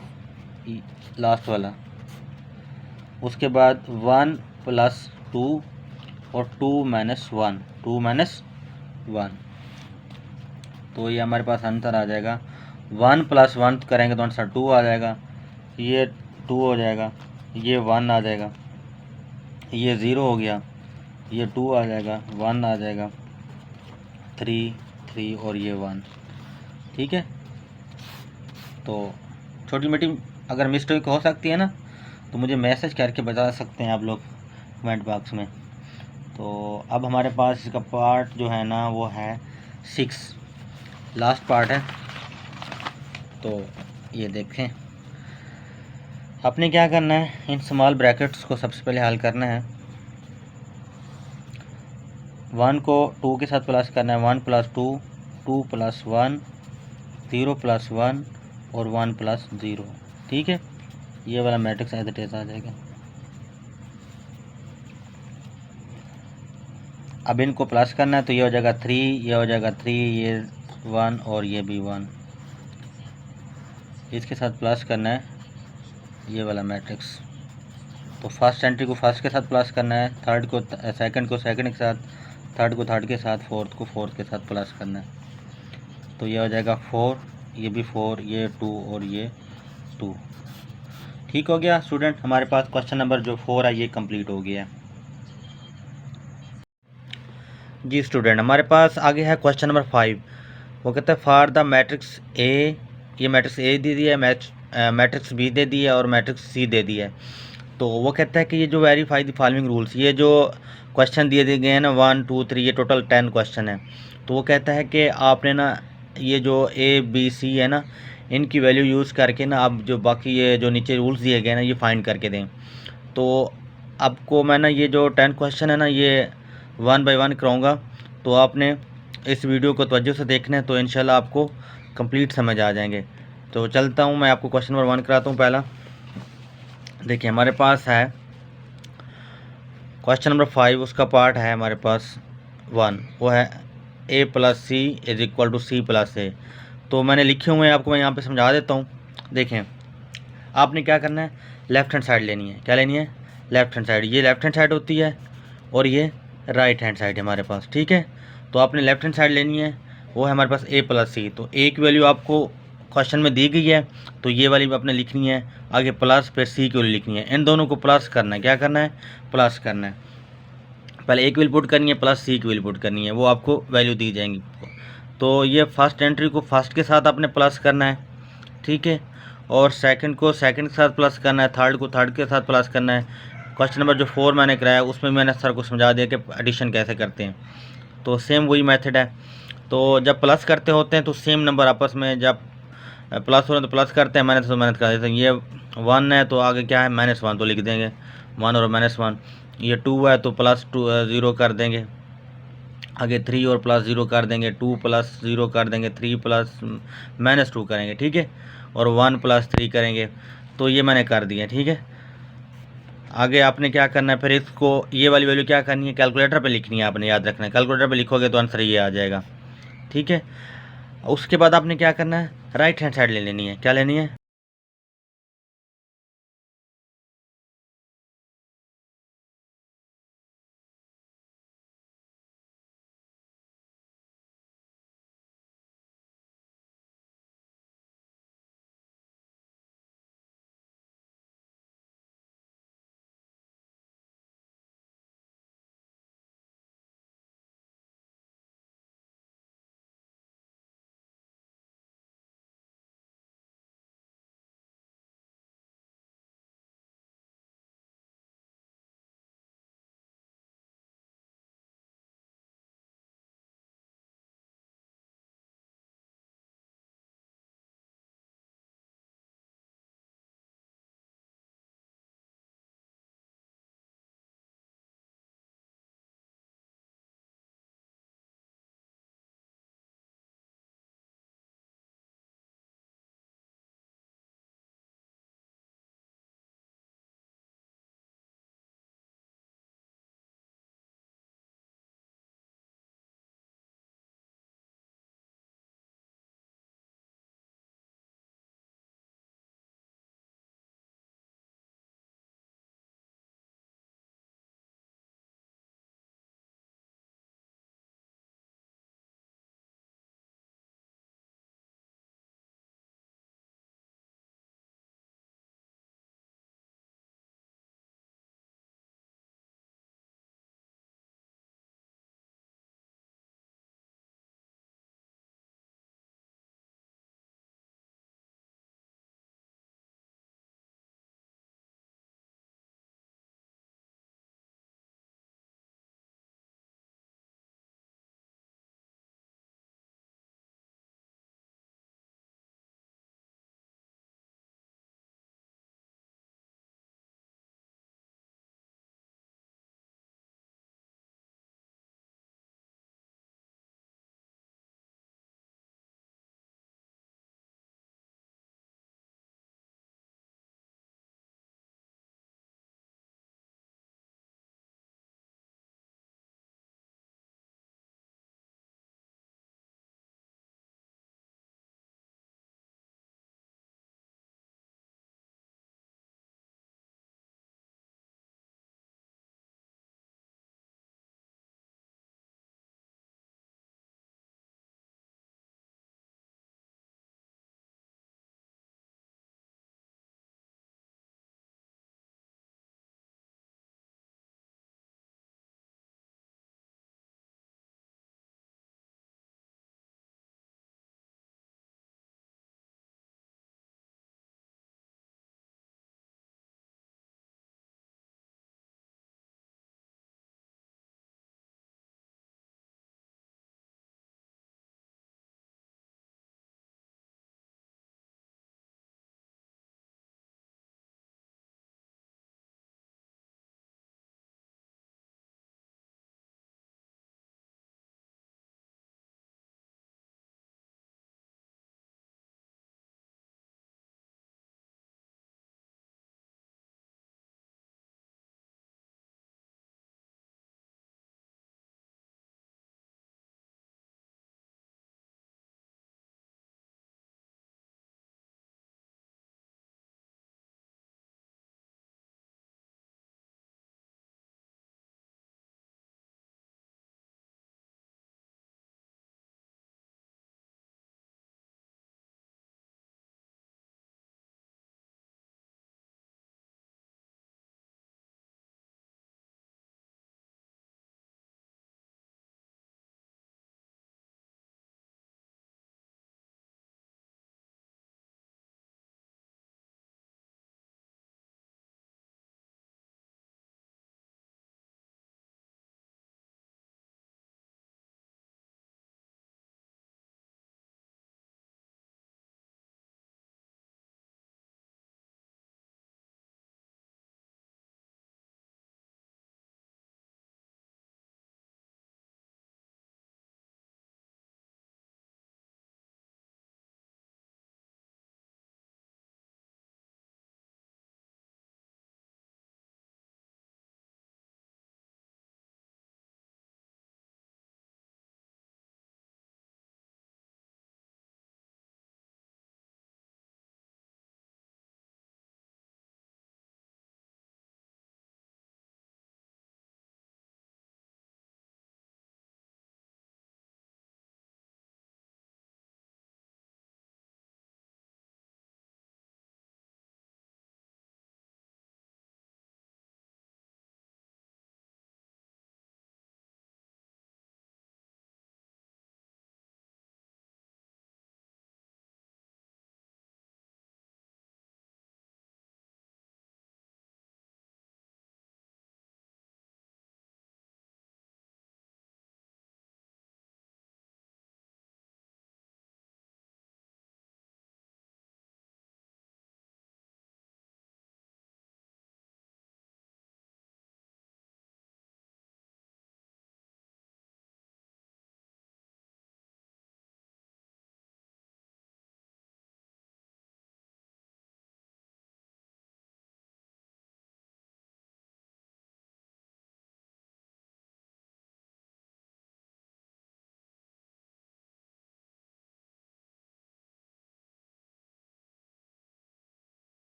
लास्ट वाला, उसके बाद 1 + 2, और 2 - 1, 2 - 1। तो ये हमारे पास आंसर आ जाएगा। 1 + 1 करेंगे तो आंसर 2 आ जाएगा, ये 2 हो जाएगा, ये 1 आ जाएगा, ये 0 हो गया, ये 2 आ जाएगा, 1 आ जाएगा, 3, 3, और ये 1। ठीक है, तो छोटी मोटी अगर मिस्टेक हो सकती है ना, तो मुझे मैसेज करके बता सकते हैं आप लोग कमेंट बॉक्स में। तो अब हमारे पास इसका पार्ट जो है ना वो है 6, लास्ट पार्ट है। तो ये देखें, आपने क्या करना है, इन स्मॉल ब्रैकेट्स को सबसे पहले हल करना है। 1 को 2 के साथ प्लस करना है, 1 + 2, 2 + 1, 0 + 1, और 1 + 0। ठीक है, ये वाला मैट्रिक्स एज इट इज आ जाएगा। अब इनको प्लस करना है, तो ये हो जाएगा 3, ये हो जाएगा 3, ये 1, और ये भी 1। इसके साथ प्लस करना है ये वाला मैट्रिक्स। तो फर्स्ट एंट्री को फर्स्ट के साथ प्लस करना है, थर्ड को सेकंड को सेकंड के साथ, थर्ड को थर्ड के साथ, फोर्थ को फोर्थ के साथ प्लस करना है। तो ये हो जाएगा 4, ये भी 4, ये 2, और ये 2। ठीक हो गया स्टूडेंट, हमारे पास क्वेश्चन नंबर जो 4 है ये कंप्लीट हो गया है। जी स्टूडेंट, हमारे पास आगे है क्वेश्चन नंबर 5। वो कहता है फॉर द मैट्रिक्स ए, ये मैट्रिक्स ए दे दिया है, मैट्रिक्स बी दे दिया है, और मैट्रिक्स सी दे दिया है। तो वो कहता है कि ये जो वेरीफाई द फॉलोइंग रूल्स, ये जो क्वेश्चन दिए गए हैं ना 1 2 3, ये टोटल 10 क्वेश्चन है। तो वो कहता है कि आपने ना ये जो ए बी सी है ना, इनकी वैल्यू यूज़ करके ना आप जो बाकी ये जो नीचे रूल्स दिए गए ना ये फाइंड करके दें। तो आपको मैं ना ये जो 10 क्वेश्चन है ना ये 1 बाय 1 कराऊँगा, तो आपने इस वीडियो को तवज्जो से देखना है, तो इंशाल्लाह आपको कंप्लीट समझ आ जाएंगे। तो चलता हूँ, मैं आपको क्वेश्चन नंबर 1 कराता हूँ। पहला देखिए हमारे पास है क्वेश्चन नंबर 5 उसका पार्ट है हमारे पास 1, वो है a plus C is equal to C plus A. तो मैंने लिखे हुए हैं, आपको मैं यहाँ पे समझा देता हूँ। देखें, आपने क्या करना है, लेफ्ट हैंड साइड लेनी है। क्या लेनी है? Left hand side. ये लेफ्ट हैंड साइड होती है और ये राइट हैंड साइड है हमारे पास, ठीक है। तो आपने लेफ्ट हैंड साइड लेनी है, वो है हमारे पास ए प्लस सी। तो ए की वैल्यू आपको क्वेश्चन में दी गई है, तो ये वाली भी आपने लिखनी है। आगे प्लस फिर सी की वैल्यू लिखनी है। इन दोनों को प्लस करना है। क्या करना है? प्लस करना है। पहले ए की वैल्यू पुट करनी है, प्लस सी की वैल्यू पुट करनी है, वो आपको वैल्यू दी जाएंगी। तो ये फर्स्ट एंट्री को फर्स्ट के साथ आपने प्लस करना है, ठीक है। और सेकंड को सेकंड के साथ प्लस करना है, थर्ड को थर्ड के साथ प्लस करना है। क्वेश्चन नंबर जो 4 मैंने कराया उसमें मैंने सर को समझा दिया कि एडिशन कैसे करते हैं। तो सेम वही मेथड है। तो जब प्लस करते होते हैं तो सेम नंबर आपस में, जब प्लस हो रहे हैं तो प्लस करते हैं, माइनस तो माइनस कर देते हैं। ये 1 है तो आगे क्या है, -1 तो लिख देंगे, 1 और -1। ये 2 है तो +2 0 कर देंगे। आगे 3 और +0 कर देंगे, 2 + 0 कर देंगे, 3 प्लस -2 करेंगे, ठीक है। और 1 + 3 करेंगे। तो ये मैंने कर दिया, ठीक है। आगे आपने क्या करना है, फिर इसको ये वाली वैल्यू क्या करनी है, कैलकुलेटर पे लिखनी है। आपने याद रखना है, कैलकुलेटर पे लिखोगे तो आंसर ये आ जाएगा, ठीक है। उसके बाद आपने क्या करना है, राइट हैंड साइड ले लेनी है। क्या लेनी है?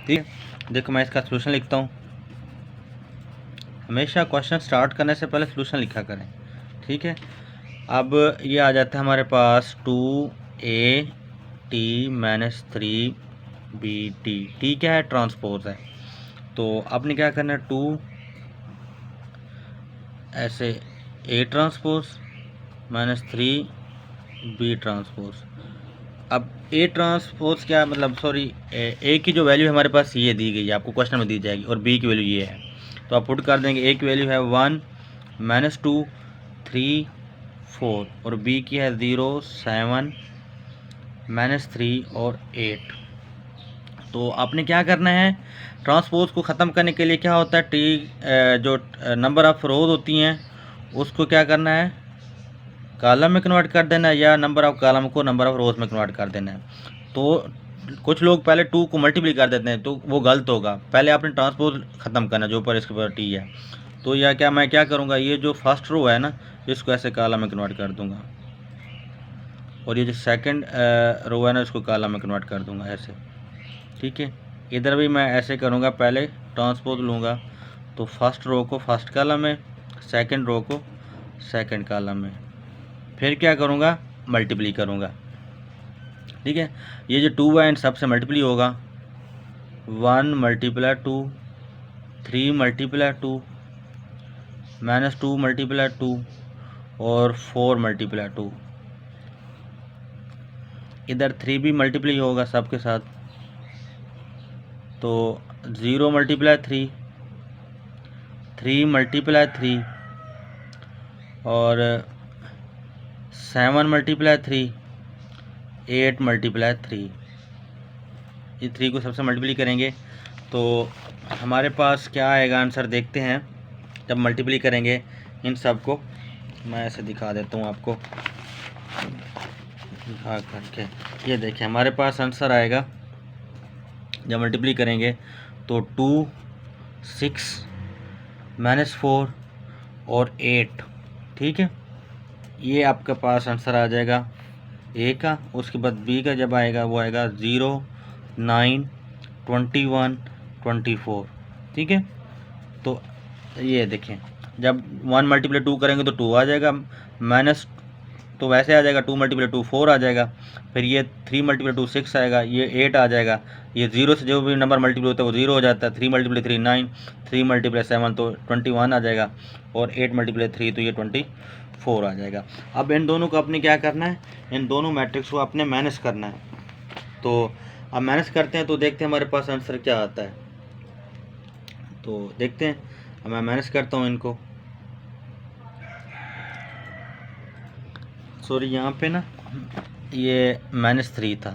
ठीक है। देखो मैं इसका सोल्यूशन लिखता हूँ। हमेशा क्वेश्चन स्टार्ट करने से पहले सोल्यूशन लिखा करें, ठीक है। अब ये आ जाता है हमारे पास 2AT-3BT, ठीक है, ट्रांसपोज है। तो आपने क्या करना है, 2 ऐसे A ट्रांसपोज -3B ट्रांसपोज। अब A ट्रांसपोज क्या मतलब, सॉरी, A की जो वैल्यू हमारे पास ये दी गई है, आपको क्वेश्चन में दी जाएगी, और B की वैल्यू ये है। तो आप पुट कर देंगे। A की वैल्यू है 1 -2 3 4 और B की है 0 7 -3 और 8। तो आपने क्या करना है, ट्रांसपोज को ख़त्म करने के लिए क्या होता है, जो नंबर ऑफ़ रोज होती हैं उसको क्या करना है, कॉलम में कन्वर्ट कर देना है, या नंबर ऑफ़ कॉलम को नंबर ऑफ़ रोज में कन्वर्ट कर देना है। तो कुछ लोग पहले 2 को मल्टीप्लाई कर देते हैं, तो वो गलत होगा। पहले आपने ट्रांसपोज ख़त्म करना, जो ऊपर इसके ऊपर टी है। तो यह क्या मैं क्या करूँगा, ये जो फर्स्ट रो है ना, इसको ऐसे कॉलम में कन्वर्ट कर दूँगा, और ये जो सेकंड रो है ना, इसको कॉलम में कन्वर्ट कर दूँगा ऐसे, ठीक है। इधर भी मैं ऐसे करूँगा, पहले ट्रांसपोज लूँगा, तो फर्स्ट रो को फर्स्ट कॉलम में, सेकंड रो को सेकंड कॉलम में, फिर क्या करूँगा, मल्टीप्लाई करूँगा, ठीक है। ये जो 2 है इन सबसे मल्टीप्लाई होगा, 1 × 2 3 × 2 -2 × 2 और 4 × 2। इधर 3 भी मल्टीप्लाई होगा सबके साथ, तो 0 × 3 3 × 3 और 7 × 3 8 × 3। ये 3 को सबसे मल्टीप्लाई करेंगे तो हमारे पास क्या आएगा आंसर, देखते हैं। जब मल्टीप्लाई करेंगे इन सब को, मैं ऐसे दिखा देता हूँ आपको दिखा करके। ये देखिए हमारे पास आंसर आएगा, जब मल्टीप्लाई करेंगे तो 2 6 -4 और 8, ठीक है। ये आपके पास आंसर आ जाएगा ए का। उसके बाद बी का जब आएगा वो आएगा 0 9 21 24, ठीक है। तो ये देखें, जब 1 × 2 करेंगे तो 2 आ जाएगा, माइनस तो वैसे आ जाएगा, 2 × 2 4 आ जाएगा, फिर ये 3 × 2 6 आएगा, ये 8 आ जाएगा। ये 0 से जो भी नंबर मल्टीप्लाई होता है वो 0 हो जाता है। 3 × 3 9, 3 × 7 तो 21 आ जाएगा, और 8 × 3 तो ये 24 आ जाएगा। अब इन दोनों को अपने क्या करना है, इन दोनों मैट्रिक्स को अपने माइनस करना है। तो अब माइनस करते हैं तो देखते हैं हमारे पास आंसर क्या आता है। तो देखते हैं, अब मैं माइनस करता हूँ इनको। सॉरी, यहाँ पे ना ये -3 था,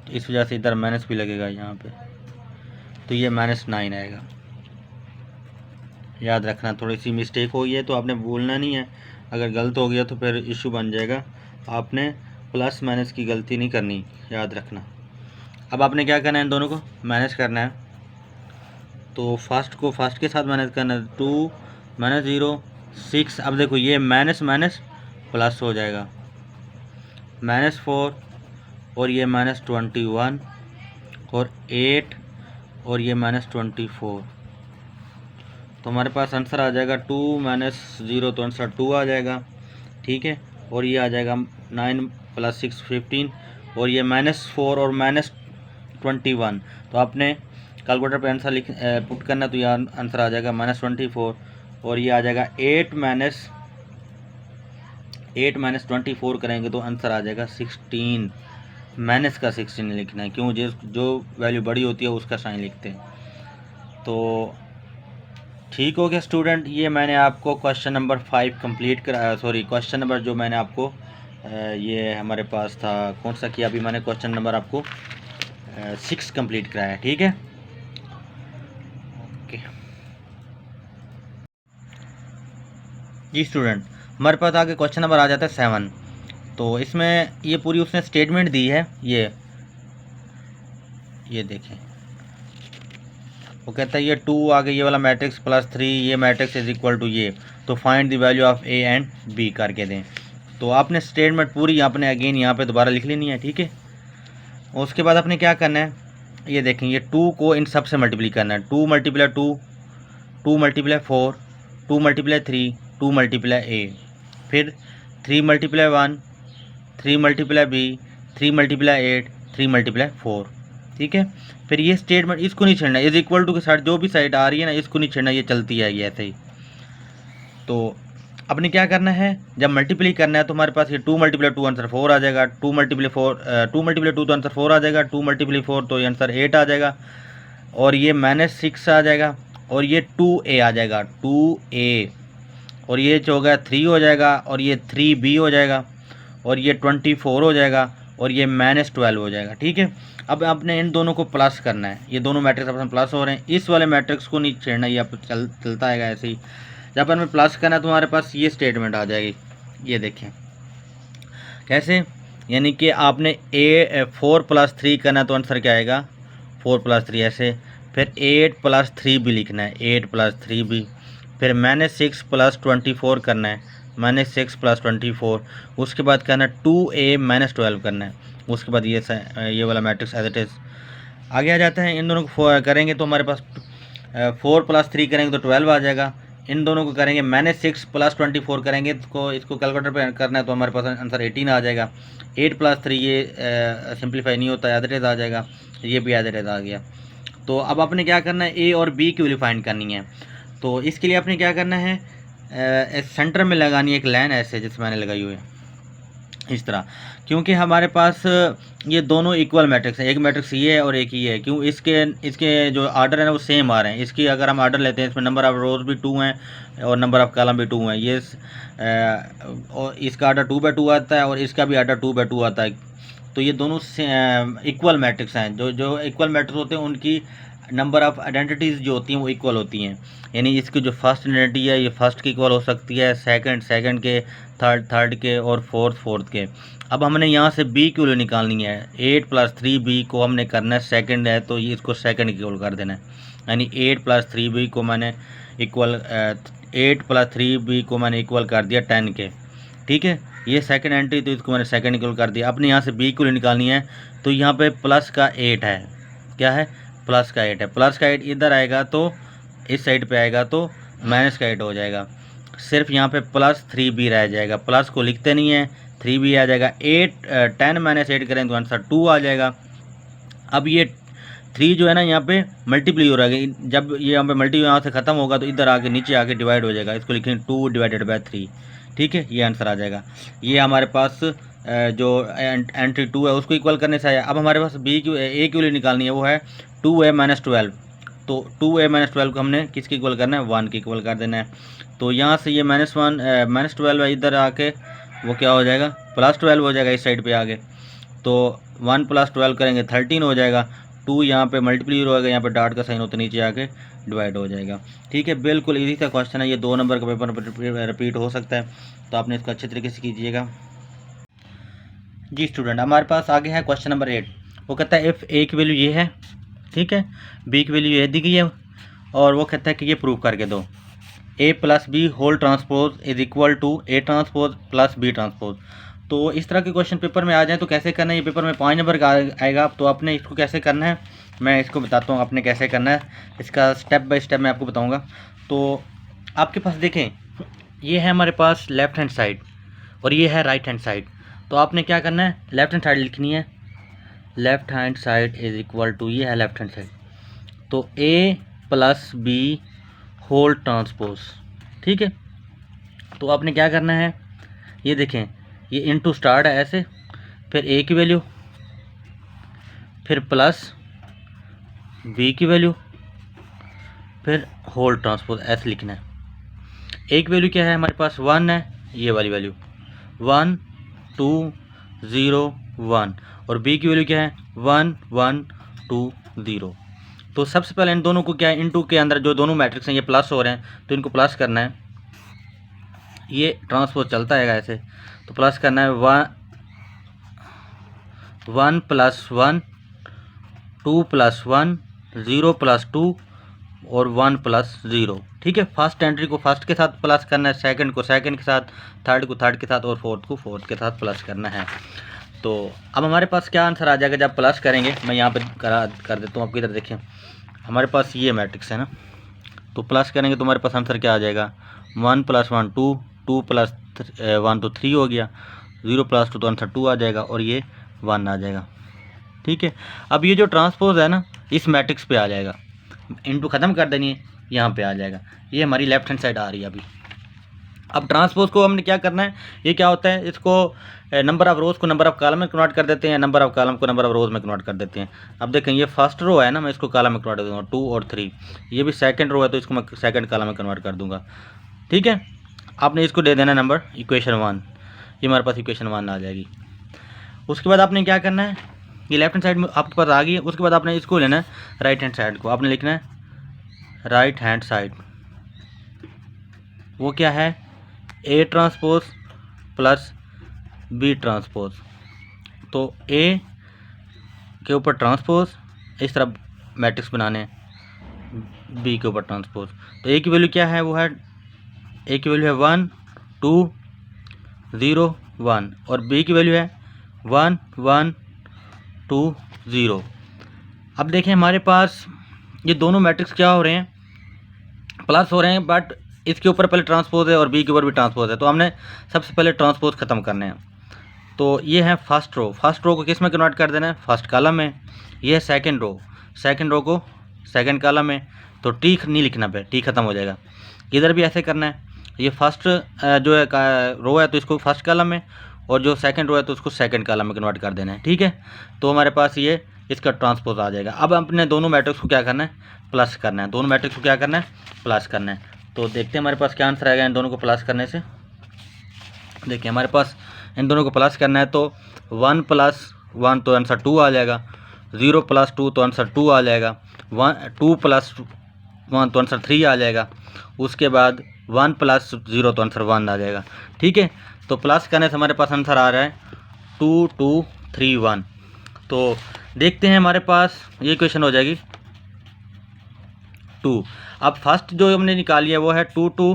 तो इस वजह से इधर माइनस भी लगेगा यहाँ पे, तो ये -9 आएगा। याद रखना, थोड़ी सी मिस्टेक हो गई है तो आपने भूलना नहीं है। अगर गलत हो गया तो फिर इशू बन जाएगा। आपने प्लस माइनस की गलती नहीं करनी, याद रखना। अब आपने क्या करना है, इन दोनों को माइनस करना है। तो फर्स्ट को फर्स्ट के साथ माइनस करना है, 2 -0 6। अब देखो ये माइनस माइनस प्लस हो जाएगा, -4 और ये -21 और 8 और ये -24। तो हमारे पास आंसर आ जाएगा 2 - 0, तो आंसर 2 आ जाएगा, ठीक है। और ये आ जाएगा 9 + 6 15, और ये -4 और -21। तो आपने कैलकुलेटर पे आंसर पुट करना, तो ये आंसर आ जाएगा -24, और ये आ जाएगा 8 - 24 करेंगे तो आंसर आ जाएगा 16। माइनस का 16 लिखना है, क्यों, जो वैल्यू बड़ी होती है उसका साइन लिखते हैं। तो ठीक हो गया स्टूडेंट, ये मैंने आपको क्वेश्चन नंबर 5 कंप्लीट कराया। सॉरी, क्वेश्चन नंबर जो मैंने आपको ये हमारे पास था, कौन सा किया अभी मैंने, क्वेश्चन नंबर आपको 6 कंप्लीट कराया, ठीक है। ओके जी स्टूडेंट, हमारे पास आगे क्वेश्चन नंबर आ जाता है 7। तो इसमें ये पूरी उसने स्टेटमेंट दी है, ये देखें। वो कहता है ये 2 आगे ये वाला मैट्रिक्स +3 ये मैट्रिक्स इज इक्वल टू ये, तो find the value of A and B करके दें। तो आपने स्टेटमेंट पूरी आपने अगेन यहाँ पे दोबारा लिख लेनी है, ठीक है। उसके बाद आपने क्या करना है, ये देखें, ये 2 को इन सब से मल्टीप्लाई करना है। 2 multiply 2, 2 multiply 4, 2 multiply 3, 2 multiply A, फिर 3 multiply 1, 3 multiply B, 3 multiply 8, 3 multiply 4। ठीक है, फिर ये स्टेटमेंट इसको नहीं छेड़ना, इज इक्वल टू के साथ जो भी साइड आ रही है ना इसको नहीं छेड़ना, ये चलती है ये ऐसे ही। तो अपने क्या करना है, जब मल्टीप्लाई करना है तो हमारे पास ये 2 मल्टीप्लाई 2 आंसर 4 आ जाएगा, 2 मल्टीप्लाई 2 तो आंसर 4 आ जाएगा, 2 मल्टीप्लाई 4 तो ये आंसर 8 आ जाएगा, और ये -6 आ जाएगा, और ये 2a आ जाएगा, 2a, और ये जो होगा 3 हो जाएगा, और ये 3b हो जाएगा, और ये 24 हो जाएगा, और ये -12 हो जाएगा। ठीक है, अब आपने इन दोनों को प्लस करना है, ये दोनों मैट्रिक्स अपने प्लस हो रहे हैं, इस वाले मैट्रिक्स को नहीं छेड़ना, ये आप चलता है ऐसे ही। जब हमें प्लस करना है तो हमारे पास ये स्टेटमेंट आ जाएगी, ये देखें कैसे, यानी कि आपने 4 + 3 करना है तो आंसर क्या आएगा 4 + 3 ऐसे, फिर 8 + 3b लिखना है, 8 + 3b, फिर -6 + 24 करना है, -6 + 24, उसके बाद करना है 2a - 12 करना है, उसके बाद ये वाला मैट्रिक्स एज इट इज़ आगे आ जाता है। इन दोनों को करेंगे तो हमारे पास 4 + 3 करेंगे तो 12 आ जाएगा, इन दोनों को करेंगे -6 + 24 करेंगे तो इसको कैलकुलेटर पे करना है तो हमारे पास आंसर 18 आ जाएगा। 8 + 3 ये सिंप्लीफाई नहीं होता, एज इट इज़ आ जाएगा, ये भी एज इट इज़ आ गया। तो अब आपने क्या करना है, ए और बी की वैल्यू फाइंड करनी है। तो इसके लिए आपने क्या करना है, सेंटर में लगानी है एक लाइन ऐसे जैसे मैंने लगाई हुई है इस तरह, क्योंकि हमारे पास ये दोनों इक्वल मैट्रिक्स हैं, एक मैट्रिक्स ये है और एक ही है, क्यों इसके जो आर्डर है ना वो सेम आ रहे हैं। इसकी अगर हम आर्डर लेते हैं इसमें नंबर ऑफ रोज भी 2 हैं और नंबर ऑफ कॉलम भी 2 हैं, ये और इसका आर्डर 2/2 आता है और इसका भी आर्डर 2/2 आता है। तो ये दोनों इक्वल मैट्रिक्स हैं, जो इक्वल मैट्रिक्स होते हैं उनकी नंबर ऑफ़ आइडेंटिटीज़ जो होती हैं वो इक्वल होती हैं। यानी इसकी जो फर्स्ट आइडेंटिटी है ये फर्स्ट की इक्वल हो सकती है, सेकंड के, थर्ड के, और फोर्थ के। अब हमने यहाँ से b की वैल्यू निकालनी है, 8 + 3b को हमने करना है, सेकंड है तो ये इसको सेकंड की इक्वल कर देना है, यानी 8 + 3b को मैंने इक्वल 8 + 3b को मैंने इक्वल कर दिया 10 के। ठीक है, ये सेकंड एंट्री तो इसको मैंने सेकंड इक्वल कर दिया। अपने यहाँ से b की वैल्यू निकालनी है तो यहाँ पे प्लस का 8 है, क्या है प्लस का 8 है, प्लस का 8 इधर आएगा तो इस साइड पे आएगा तो माइनस का 8 हो जाएगा, सिर्फ यहाँ पे +3b रह जाएगा, प्लस को लिखते नहीं है, 3b आ जाएगा। 10 - 8 करें तो आंसर 2 आ जाएगा। अब ये 3 जो है ना यहाँ पे मल्टीप्लाई हो रहा है, जब ये यहाँ पे मल्टी यहाँ से ख़त्म होगा तो इधर आके नीचे आके डिवाइड हो जाएगा, इसको लिखेंगे 2/3। ठीक है, ये आंसर आ जाएगा। ये हमारे पास जो एंट्री 2 है उसको इक्वल करने से आया। अब हमारे पास b की a की वैल्यू निकालनी है, वो है 2a - 12। तो 2a - 12 को हमने किसकी इक्वल करना है, 1 की इक्वल कर देना है। तो यहाँ से ये -12 है, इधर आके वो क्या हो जाएगा +12 हो जाएगा इस साइड पे आगे। तो 1 + 12 करेंगे 13 हो जाएगा, 2 यहाँ पे मल्टीप्लाई हो जाएगा, यहाँ पे डॉट का साइन होता नीचे आके डिवाइड हो जाएगा। ठीक है, बिल्कुल इजी सा क्वेश्चन है, ये 2 नंबर का पेपर रिपीट हो सकता है, तो आपने इसको अच्छे तरीके से कीजिएगा। जी स्टूडेंट, हमारे पास आगे है क्वेश्चन नंबर 8। वो कहता है इफ़ ए की वैल्यू ये है, ठीक है, बी की वैल्यू ये दी गई है, और वो कहता है कि ये प्रूव करके दो a + b whole transpose is equal to a transpose + b transpose. तो इस तरह के क्वेश्चन पेपर में आ जाए तो कैसे करना है, ये पेपर में 5 नंबर का आएगा। तो आपने इसको कैसे करना है मैं इसको बताता हूँ, आपने कैसे करना है, इसका स्टेप बाय स्टेप मैं आपको बताऊँगा। तो आपके पास देखें, ये है हमारे पास लेफ़्ट हैंड साइड और ये है राइट हैंड साइड। तो आपने क्या करना है, लेफ़्ट हैंड साइड लिखनी है, left hand side is equal to, ये है लेफ़्ट हैंड साइड, तो a + b होल ट्रांसपोज। ठीक है, तो आपने क्या करना है, ये देखें, ये इनटू स्टार्ट है ऐसे, फिर a की वैल्यू, फिर प्लस b की वैल्यू, फिर होल ट्रांसपोज ऐसे लिखना है। a की वैल्यू क्या है हमारे पास 1 है, ये वाली वैल्यू 1 2 0 1, और b की वैल्यू क्या है 1 1 2 0। तो सबसे पहले इन दोनों को क्या है, इनटू के अंदर जो दोनों मैट्रिक्स हैं ये प्लस हो रहे हैं तो इनको प्लस करना है, ये ट्रांसपोज चलता है ऐसे, तो प्लस करना है 1 + 1 2 + 1 0 + 2 और 1 + 0। ठीक है, फर्स्ट एंट्री को फर्स्ट के साथ प्लस करना है, सेकंड को सेकंड के साथ, थर्ड को थर्ड के साथ, और फोर्थ को फोर्थ के साथ प्लस करना है। तो अब हमारे पास क्या आंसर आ जाएगा जब प्लस करेंगे, मैं यहाँ पे कर देता हूँ आपकी तरफ। देखिए हमारे पास ये मैट्रिक्स है ना, तो प्लस करेंगे तो हमारे पास आंसर क्या आ जाएगा, 1 + 1 2, 2 + 1 तो 3 हो गया, 0 + 2 तो आंसर 2 आ जाएगा और ये 1 आ जाएगा। ठीक है, अब ये जो ट्रांसपोज है ना इस मैट्रिक्स पे आ जाएगा, इनटू ख़त्म कर देनी है, यहाँ पे आ जाएगा। ये हमारी लेफ्ट हैंड साइड आ रही है अभी। अब ट्रांसपोज को हमने क्या करना है, ये क्या होता है, इसको नंबर ऑफ रोज़ को नंबर ऑफ कॉलम में कन्वर्ट कर देते हैं, नंबर ऑफ कॉलम को नंबर ऑफ रोज़ में कन्वर्ट कर देते हैं। अब देखें ये फर्स्ट रो है ना, मैं इसको कॉलम में कन्वर्ट कर दूँगा 2 और 3, ये भी सेकंड रो है तो इसको मैं सेकंड कॉलम में कन्वर्ट कर दूँगा। ठीक है, आपने इसको दे देना नंबर इक्वेशन 1, ये हमारे पास इक्वेशन 1 आ जाएगी। उसके बाद आपने क्या करना है, ये लेफ्ट हैंड साइड में आपके पास आ गई है, उसके बाद आपने इसको लेना है राइट हैंड साइड को, आपने लिखना है राइट हैंड साइड, वो क्या है, A transpose plus B transpose. तो A के ऊपर ट्रांसपोज, इस तरह मैट्रिक्स बनाने हैं, B के ऊपर ट्रांसपोज। तो A की वैल्यू क्या है, वो है A की वैल्यू है 1 2 0 1 और B की वैल्यू है 1 1 2 0। अब देखें हमारे पास ये दोनों मैट्रिक्स क्या हो रहे हैं, प्लस हो रहे हैं, बट इसके ऊपर पहले ट्रांसपोज है और बी के ऊपर भी ट्रांसपोज है, तो हमने सबसे पहले ट्रांसपोज ख़त्म करने हैं। तो ये है फर्स्ट रो, फर्स्ट रो को किस में कन्वर्ट कर देना है, फर्स्ट कॉलम में। ये है सेकंड रो, सेकंड रो को सेकंड कॉलम में। तो टी नहीं लिखना पे, टी ख़त्म हो जाएगा। इधर भी ऐसे करना है, ये फर्स्ट जो है रो है तो इसको फर्स्ट कॉलम में, और जो सेकंड रो है तो उसको सेकंड कॉलम में कन्वर्ट कर देना है। ठीक है, तो हमारे पास ये इसका ट्रांसपोज आ जाएगा। अब अपने दोनों मैट्रिक्स को क्या करना है, प्लस करना है, दोनों मैट्रिक्स को क्या करना है, प्लस करना है। तो देखते हैं हमारे पास क्या आंसर आएगा इन दोनों को प्लस करने से। देखिए हमारे पास इन दोनों को प्लस करना है, तो 1 + 1 तो आंसर 2 आ जाएगा, 0 + 2 तो आंसर 2 आ जाएगा, 2 + 1 तो आंसर 3 आ जाएगा, उसके बाद 1 + 0 तो आंसर 1 आ जाएगा। ठीक है, तो प्लस करने से हमारे पास आंसर आ रहा है 2 2 3 1। तो देखते हैं हमारे पास ये क्वेश्चन हो जाएगी 2। अब फर्स्ट जो हमने निकाली है वो है 2 2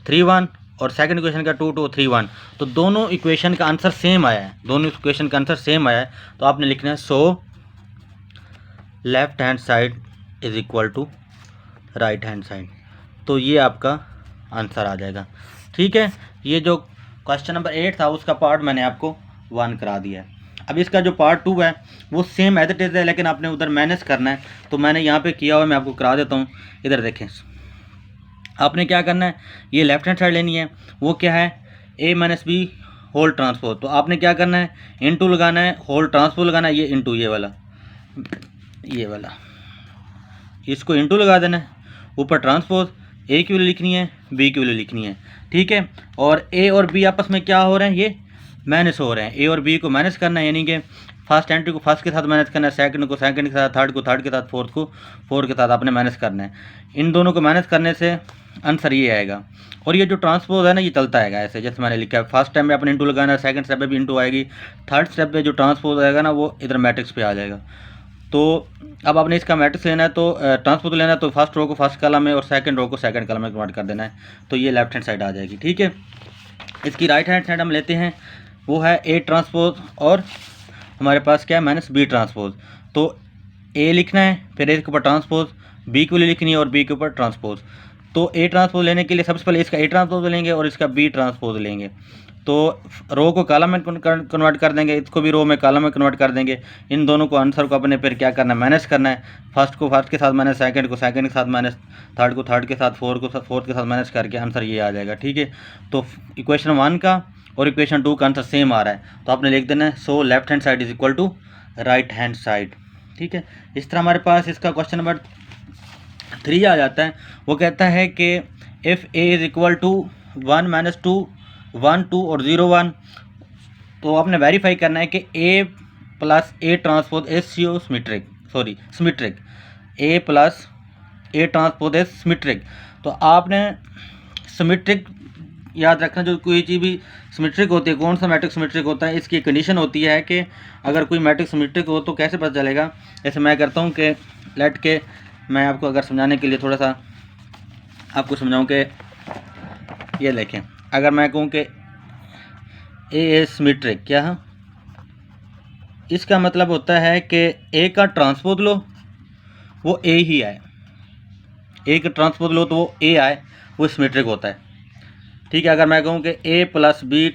3 1 और सेकंड इक्वेशन का 2 2 3 1। तो दोनों इक्वेशन का आंसर सेम आया है, दोनों इक्वेशन का आंसर सेम आया है। तो आपने लिखना है so left hand side is equal to right hand side. तो ये आपका आंसर आ जाएगा। ठीक है, ये जो क्वेश्चन नंबर 8 था उसका पार्ट मैंने आपको 1 करा दिया है। अब इसका जो पार्ट 2 है वो सेम एज इट इज़ है, लेकिन आपने उधर मैनेज करना है। तो मैंने यहाँ पे किया हुआ, मैं आपको करा देता हूँ। इधर देखें, आपने क्या करना है, ये लेफ्ट हैंड साइड लेनी है, वो क्या है A - B होल ट्रांसपोज। तो आपने क्या करना है, इनटू लगाना है, होल ट्रांसपोज लगाना है, ये इनटू ये वाला इसको इनटू लगा देना है, ऊपर ट्रांसपोज, A की वैल्यू लिखनी है, B की वैल्यू लिखनी है। ठीक है, और A और B आपस में क्या हो रहे हैं, ये माइनस हो रहे हैं। A और B को माइनस करना है, यानी कि फर्स्ट एंट्री को फर्स्ट के साथ माइनस करना है, सेकंड को सेकंड के साथ, थर्ड को थर्ड के साथ, फोर्थ को फोर्थ के साथ आपने माइनस करना है। इन दोनों को माइनस करने से आंसर ये आएगा। और ये जो ट्रांसपोज है ना, ये चलता है ऐसे, जैसे मैंने लिखा है, फर्स्ट स्टेप में अपने इंटू लगाना है, सेकंड स्टेप में भी इंटू आएगी, थर्ड स्टेप में जो ट्रांसपोज आएगा ना वो इधर मैट्रिक्स पे आ जाएगा। तो अब आपने इसका मैट्रिक्स लेना है, तो ट्रांसपोज लेना है, तो फर्स्ट रो को फर्स्ट कॉलम में और सेकंड रो को सेकंड कॉलम में कन्वर्ट कर देना है। तो ये लेफ्ट हैंड साइड आ जाएगी। ठीक है, इसकी राइट हैंड साइड हम लेते हैं, वो है A ट्रांसपोज और हमारे पास क्या है -B ट्रांसपोज। तो A लिखना है, फिर A के ऊपर ट्रांसपोज, B की वैल्यू लिखनी है और B के ऊपर ट्रांसपोज। तो A ट्रांसपोज लेने के लिए सबसे पहले इसका A ट्रांसपोज लेंगे और इसका B ट्रांसपोज लेंगे। तो रो को कॉलम में कन्वर्ट कर देंगे, इसको भी रो में कॉलम में कन्वर्ट कर देंगे। इन दोनों को आंसर को अपने फिर क्या करना है, माइनस करना है। फर्स्ट को फर्स्ट के साथ माइनस, सेकंड को सेकंड के साथ माइनस, थर्ड को थर्ड के साथ, फोर्थ को फोर्थ के साथ माइनस करके आंसर ये आ जाएगा। ठीक है, तो इक्वेशन 1 का और इक्वेशन 2 का आंसर सेम आ रहा है, तो आपने लिख देना है so left hand side is equal to right hand side. ठीक है, इस तरह हमारे पास इसका क्वेश्चन नंबर 3 आ जाता है। वो कहता है कि if A is equal to 1 - 2 1 2 और 0 1, तो आपने वेरीफाई करना है कि A + A transpose is symmetric, A + A transpose is symmetric. तो आपने सिमेट्रिक याद रखना, जो कोई चीज़ भी सिमेट्रिक होती है, कौन सा मैट्रिक्स सिमेट्रिक होता है, इसकी कंडीशन होती है कि अगर कोई मैट्रिक्स सिमेट्रिक हो तो कैसे पता चलेगा। जैसे मैं करता हूँ कि लेट के मैं आपको अगर समझाने के लिए थोड़ा सा आपको समझाऊँ कि ये देखें, अगर मैं कहूँ कि A इज सिमेट्रिक, क्या है इसका मतलब होता है कि ए का ट्रांसपोज लो वो ए ही आए, ए का ट्रांसपोज लो तो वो ए आए, वो सिमेट्रिक होता है। ठीक है, अगर मैं कहूँ कि ए प्लस बी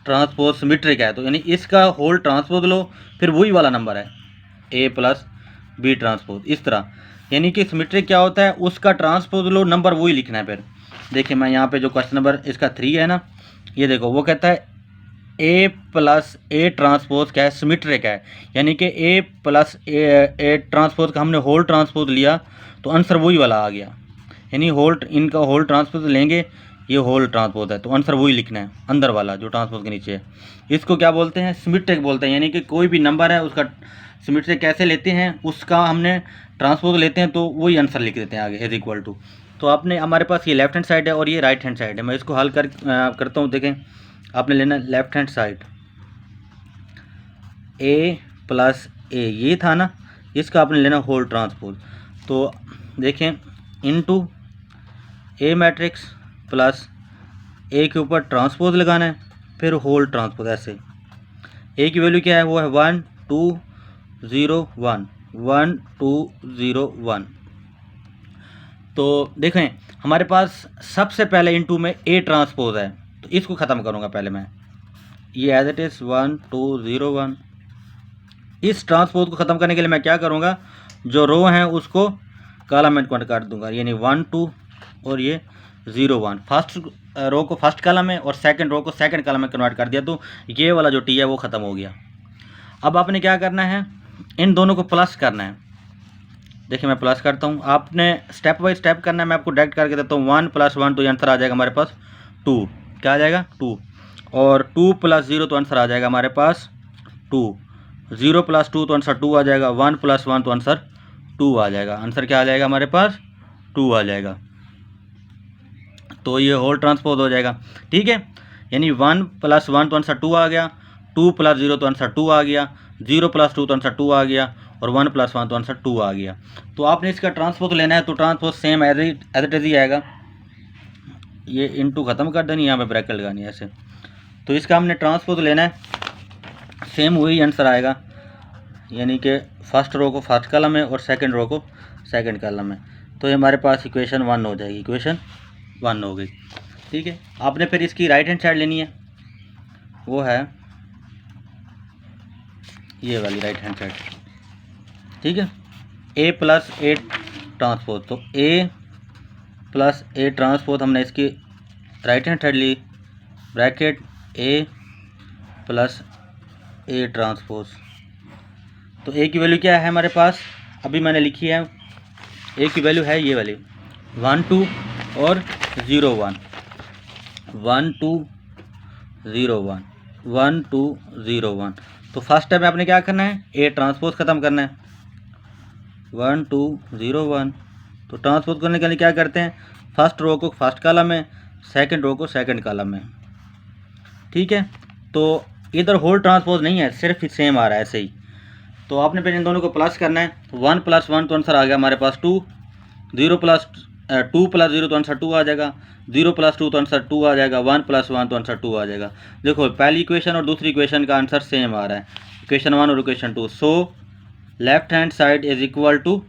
ट्रांसपोज सिमेट्रिक है तो यानी इसका होल ट्रांसपोज लो फिर वही वाला नंबर है ए प्लस बी ट्रांसपोज, इस तरह। यानी कि सिमेट्रिक क्या होता है, उसका ट्रांसपोज लो नंबर वही लिखना है। फिर देखिए मैं यहाँ पे जो क्वेश्चन नंबर इसका 3 है ना, ये देखो वो कहता है ए प्लस ए ट्रांसपोज क्या है, सिमेट्रिक है। यानी कि ए प्लस ए ट्रांसपोज का हमने होल ट्रांसपोज लिया तो आंसर वही वाला आ गया। यानी इनका होल ट्रांसपोज लेंगे, ये होल ट्रांसपोज है तो आंसर वही लिखना है अंदर वाला जो ट्रांसपोज के नीचे है। इसको क्या बोलते हैं, सिमेट्रिक बोलते हैं। यानी कि कोई भी नंबर है उसका सिमेट्रिक कैसे लेते हैं, उसका हमने ट्रांसपोज लेते हैं तो वही आंसर लिख देते हैं आगे इज इक्वल टू। तो आपने हमारे पास ये लेफ्ट हैंड साइड है और ये राइट हैंड साइड है। मैं इसको हल करता हूँ। देखें, आपने लेना लेफ्ट हैंड साइड ए प्लस ए, ये था ना, इसका आपने लेना होल ट्रांसपोज। तो देखें into A matrix plus A के ऊपर ट्रांसपोज लगाना है, फिर होल ट्रांसपोज। ऐसे ए की वैल्यू क्या है, वो है 1 2 0 1 1 2 0 1। तो देखें हमारे पास सबसे पहले इनटू में ए ट्रांसपोज है तो इसको ख़त्म करूँगा पहले मैं, ये एज इट इज़ 1 2 0 1। इस ट्रांसपोज को ख़त्म करने के लिए मैं क्या करूँगा, जो रो हैं उसको कॉलम में कन्वर्ट कर दूँगा। यानी 1 2 और ये 0 1, फर्स्ट रो को फर्स्ट कॉलम में और सेकंड रो को सेकंड कॉलम में कन्वर्ट कर दिया तो ये वाला जो टी है वो ख़त्म हो गया। अब आपने क्या करना है, इन दोनों को प्लस करना है। देखिए मैं प्लस करता हूँ, आपने स्टेप बाय स्टेप करना है। मैं आपको डायरेक्ट करके देता हूँ 1 + 1 तो आंसर आ जाएगा हमारे पास 2। क्या आ जाएगा 2, और 2 + 0 तो आंसर आ जाएगा हमारे पास 2, 0 + 2 तो आंसर 2 आ जाएगा, 1 + 1 तो आंसर 2 आ जाएगा। आंसर क्या आ जाएगा हमारे पास 2 आ जाएगा। तो ये होल ट्रांसपोज हो जाएगा। ठीक है, यानी 1 + 1 तो आंसर 2 आ गया, 2 + 0 तो आंसर 2 आ गया, 0 + 2 तो आंसर 2 आ गया, और 1 + 1 तो आंसर 2 आ गया। तो आपने इसका ट्रांसपोज लेना है तो transpose same as it is ही आएगा। ये इनटू ख़त्म कर देनी, यहाँ पे ब्रैकेट लगानी है ऐसे। तो इसका हमने ट्रांसपोज लेना है, सेम वही आंसर आएगा। यानी कि फर्स्ट रो को फर्स्ट कॉलम में और सेकंड रो को सेकंड कॉलम में। तो ये हमारे पास इक्वेशन 1 हो जाएगी, इक्वेशन 1 हो गई। ठीक है, आपने फिर इसकी राइट हैंड साइड लेनी है, वो है ये वाली राइट हैंड साइड। ठीक है, ए प्लस ए ट्रांसपोज, तो ए प्लस ए ट्रांसपोज हमने इसकी राइट हैंड साइड ली, bracket A plus A transpose. तो ए की वैल्यू क्या है हमारे पास, अभी मैंने लिखी है, ए की वैल्यू है ये वाली 1 2 और 0 1, 1 2 0 1 1 2 0 1। तो फर्स्ट स्टेप में आपने क्या करना है, ए ट्रांसपोज ख़त्म करना है 1 2 0 1। तो ट्रांसपोज करने के लिए क्या करते हैं, फर्स्ट रो को फर्स्ट कॉलम में, सेकंड रो को सेकंड कॉलम में। ठीक है, तो इधर होल ट्रांसपोज नहीं है, सिर्फ सेम आ रहा है ऐसे ही। तो आपने फिर इन दोनों को प्लस करना है, 1 + 1 तो आंसर आ गया हमारे पास 2, 2 + 0 तो आंसर 2 आ जाएगा, 0 + 2 तो आंसर 2 आ जाएगा, 1 + 1 तो आंसर 2 आ जाएगा। देखो पहली इक्वेशन और दूसरी इक्वेशन का आंसर सेम आ रहा है, इक्वेशन 1 और equation 2। So left hand side is equal to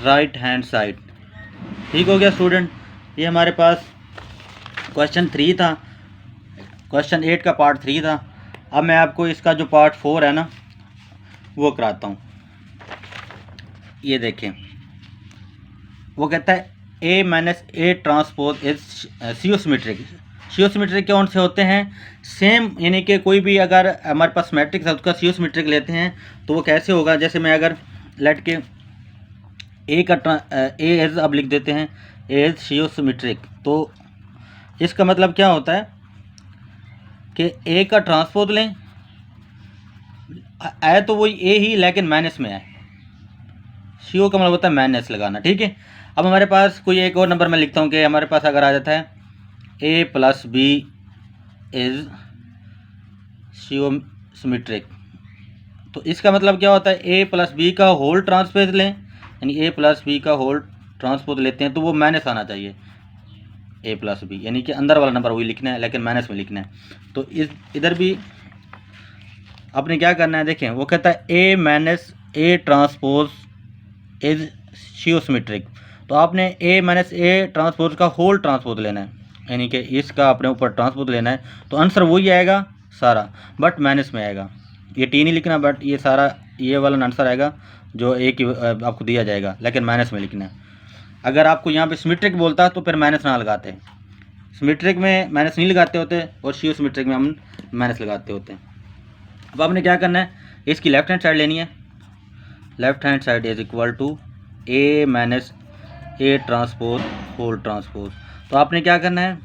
right hand side. ठीक हो गया स्टूडेंट, ये हमारे पास क्वेश्चन 3 था, क्वेश्चन 8 का पार्ट 3 था। अब मैं आपको इसका जो पार्ट 4 है ना वो कराता हूँ। ये देखें, वो कहता है ए माइनस ए ट्रांसपोज इज सियोसिमेट्रिक। सियोसिमेट्रिक कौन से होते हैं, सेम, यानी कि कोई भी अगर हमारे पास मैट्रिक्स है उसका सियोसिमेट्रिक लेते हैं तो वो कैसे होगा। जैसे मैं अगर लेट के ए का ए एज अब लिख देते हैं ए इज सियोसिमेट्रिक, तो इसका मतलब क्या होता है कि ए का ट्रांसपोज लें, आए तो वही ए ही लेकिन माइनस में आए, सीओ का मतलब होता है माइनस लगाना। ठीक है, अब हमारे पास कोई एक और नंबर मैं लिखता हूँ कि हमारे पास अगर आ जाता है ए प्लस बी इज सियोसिमेट्रिक, तो इसका मतलब क्या होता है, ए प्लस बी का होल ट्रांसपोज लें, यानी ए प्लस बी का होल ट्रांसपोज लेते हैं तो वो माइनस आना चाहिए ए प्लस बी, यानी कि अंदर वाला नंबर वही लिखना है लेकिन माइनस में लिखना है। तो इधर भी आपने क्या करना है, देखें वो कहता है ए minus A transpose is skew symmetric. तो आपने ए माइनस ए ट्रांसपोज का होल ट्रांसपोज लेना है, यानी कि इसका अपने ऊपर ट्रांसपोज लेना है। तो आंसर वही आएगा सारा, बट माइनस में आएगा। ये टी नहीं लिखना, बट ये सारा ये वाला आंसर आएगा जो ए की आपको दिया जाएगा, लेकिन माइनस में लिखना है। अगर आपको यहाँ पे सिमेट्रिक बोलता तो फिर माइनस ना लगाते, सिमेट्रिक में माइनस नहीं लगाते होते और शियोसिमेट्रिक में हम माइनस लगाते होते हैं। अब आपने क्या करना है, इसकी लेफ्ट हैंड साइड लेनी है। Left hand side is equal to A minus A transpose whole transpose. तो आपने क्या करना है,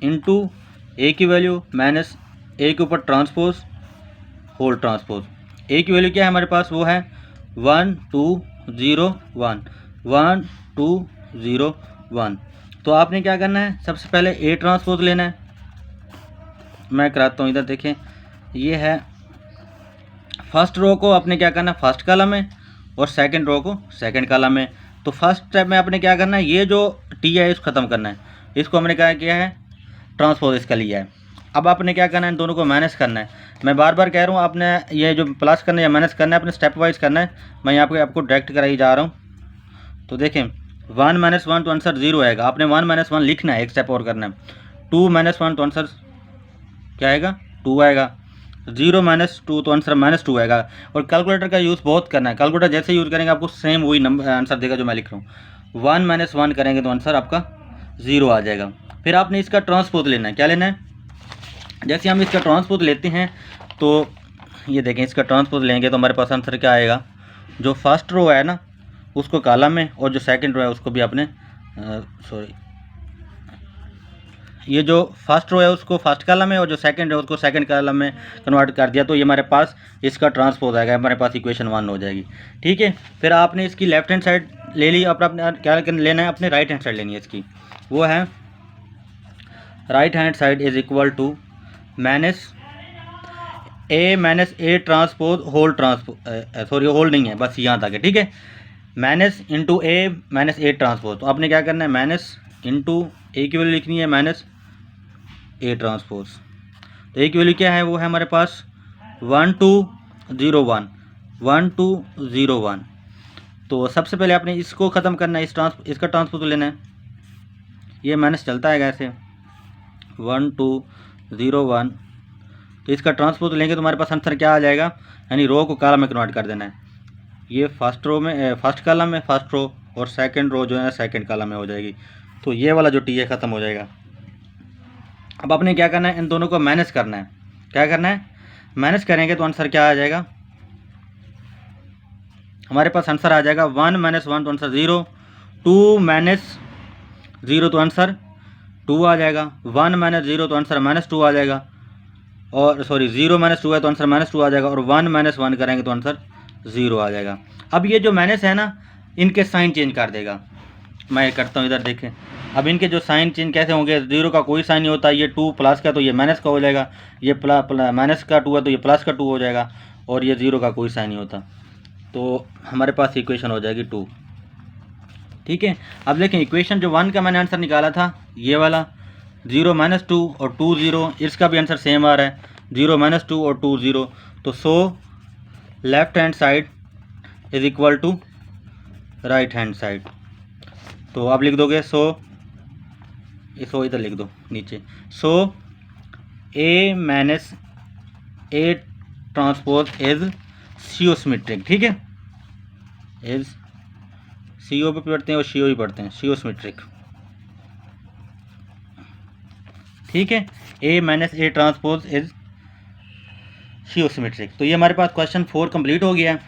इनटू ए की वैल्यू माइनस ए के ऊपर ट्रांसपोज होल ट्रांसपोज। ए की वैल्यू क्या है हमारे पास, वो है 1 2 0 1 1 2 0 1। तो आपने क्या करना है, सबसे पहले ए ट्रांसपोज लेना है। मैं कराता हूँ, इधर देखें, ये है फर्स्ट रो को आपने क्या करना है फर्स्ट कॉलम में, और सेकंड रो को सेकंड कॉलम में। तो फर्स्ट स्टेप में आपने क्या करना है, ये जो टी है इसको ख़त्म करना है, इसको हमने क्या किया है ट्रांसपोज इसका लिया है। अब आपने क्या करना है, दोनों को माइनस करना है। मैं बार बार कह रहा हूँ, आपने ये जो प्लस करना है या माइनस करना है अपने स्टेप वाइज करना है। मैं यहाँ पे आपको डायरेक्ट कराई जा रहा हूँ। तो देखें 1 - 1 तो आंसर 0 आएगा। आपने 1 - 1 लिखना है, एक स्टेप और करना है। 2 - 1 तो आंसर क्या आएगा, 2 आएगा। 0 - 2 तो आंसर -2 आएगा। और कैलकुलेटर का यूज़ बहुत करना है, कैलकुलेटर जैसे यूज़ करेंगे आपको सेम वही नंबर आंसर देगा जो मैं लिख रहा हूँ। 1 - 1 करेंगे तो आंसर आपका 0 आ जाएगा। फिर आपने इसका ट्रांसपोज लेना है। क्या लेना है, जैसे हम इसका ट्रांसपोज लेते हैं तो ये देखें, इसका ट्रांसपोज लेंगे तो हमारे पास आंसर क्या आएगा, जो फर्स्ट रो है ना उसको कॉलम में, और जो सेकंड रो है उसको भी आपने ये जो फर्स्ट रो है उसको फर्स्ट कॉलम में और जो सेकंड है उसको सेकंड कॉलम में कन्वर्ट कर दिया। तो ये हमारे पास इसका ट्रांसपोज आएगा, हमारे पास इक्वेशन 1 हो जाएगी। ठीक है, फिर आपने इसकी लेफ्ट हैंड साइड ले ली, अपना क्या लेना है, अपने राइट हैंड साइड लेनी है इसकी। वो है right hand side is equal to minus A transpose whole transpose, sorry whole नहीं है, बस यहाँ तक है। ठीक है, माइनस इंटू ए ट्रांसपोज। तो आपने क्या करना है, माइनस इंटू ए की वैल्यू लिखनी है माइनस ए ट्रांसपोज। तो ए की वैल्यू क्या है, वो है हमारे पास 1 2 0 1 1 2 0 1। तो सबसे पहले आपने इसको ख़त्म करना है, इसका ट्रांसपोज लेना है। ये माइनस चलता है ऐसे 1 2 0 1। तो इसका ट्रांसपोज लेंगे तो हमारे पास आंसर क्या आ जाएगा, यानी रो को कॉलम में कन्वर्ट कर देना है। ये फर्स्ट रो में फर्स्ट कॉलम में फर्स्ट रो, और सेकंड रो जो है सेकंड कॉलम में हो जाएगी। तो ये वाला जो टी है ख़त्म हो जाएगा। अब आपने क्या करना है, इन दोनों को माइनस करना है। क्या करना है, माइनस करेंगे तो आंसर क्या आ जाएगा, हमारे पास आंसर आ जाएगा 1 - 1 तो आंसर 0, 2 - 0 तो आंसर 2 आ जाएगा, 1 - 0 तो आंसर -2 आ जाएगा, और सॉरी 0 - 2 है तो आंसर -2 आ जाएगा, और 1 - 1 करेंगे तो आंसर 0 आ जाएगा। अब ये जो माइनस है ना, इनके साइन चेंज कर देगा। मैं करता हूँ, इधर देखें, अब इनके जो साइन चेंज कैसे होंगे, 0 का कोई साइन नहीं होता, ये 2 प्लस का तो ये माइनस का हो जाएगा, ये माइनस का 2 है तो ये प्लस का 2 हो जाएगा, और ये 0 का कोई साइन नहीं होता। तो हमारे पास इक्वेशन हो जाएगी 2। ठीक है, अब देखें इक्वेशन जो 1 का मैंने आंसर निकाला था, ये वाला 0 - 2 और 2 0, इसका भी आंसर सेम आ रहा है, 0 - 2 और 2 0। तो so left hand side is equal to right hand side. तो आप लिख दोगे सो इधर लिख दो नीचे, so A minus A transpose is skew symmetric. ठीक है, इज सीओ भी पढ़ते हैं और शियो भी पढ़ते हैं, शियोसिमेट्रिक। ठीक है, ए minus A transpose is skew symmetric. तो ये हमारे पास क्वेश्चन 4 कंप्लीट हो गया है।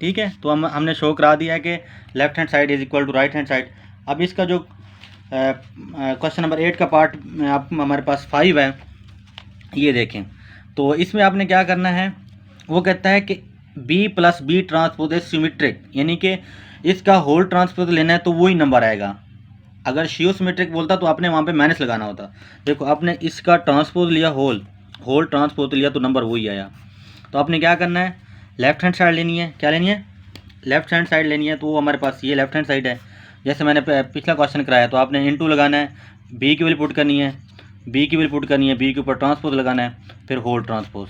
ठीक है, तो हमने शो करा दिया है कि left hand side is equal to right hand side. अब इसका जो क्वेश्चन नंबर 8 का पार्ट आप हमारे पास 5 है, ये देखें। तो इसमें आपने क्या करना है, वो कहता है कि B plus B transpose is symmetric, यानी कि इसका होल ट्रांसपोज लेना है तो वही नंबर आएगा। अगर शियोसिमेट्रिक बोलता तो आपने वहाँ पे माइनस लगाना होता। देखो आपने इसका ट्रांसपोज लिया, होल ट्रांसपोज लिया तो नंबर वही आया। तो आपने क्या करना है, लेफ्ट हैंड साइड लेनी है। क्या लेनी है, लेफ्ट हैंड साइड लेनी है। तो वो हमारे पास ये लेफ्ट हैंड साइड है, जैसे मैंने पिछला क्वेश्चन कराया। तो आपने इनटू लगाना है, बी की वैल्यू पुट करनी है, बी की वैल्यू पुट करनी है, बी के ऊपर ट्रांसपोज लगाना है, फिर होल ट्रांसपोज।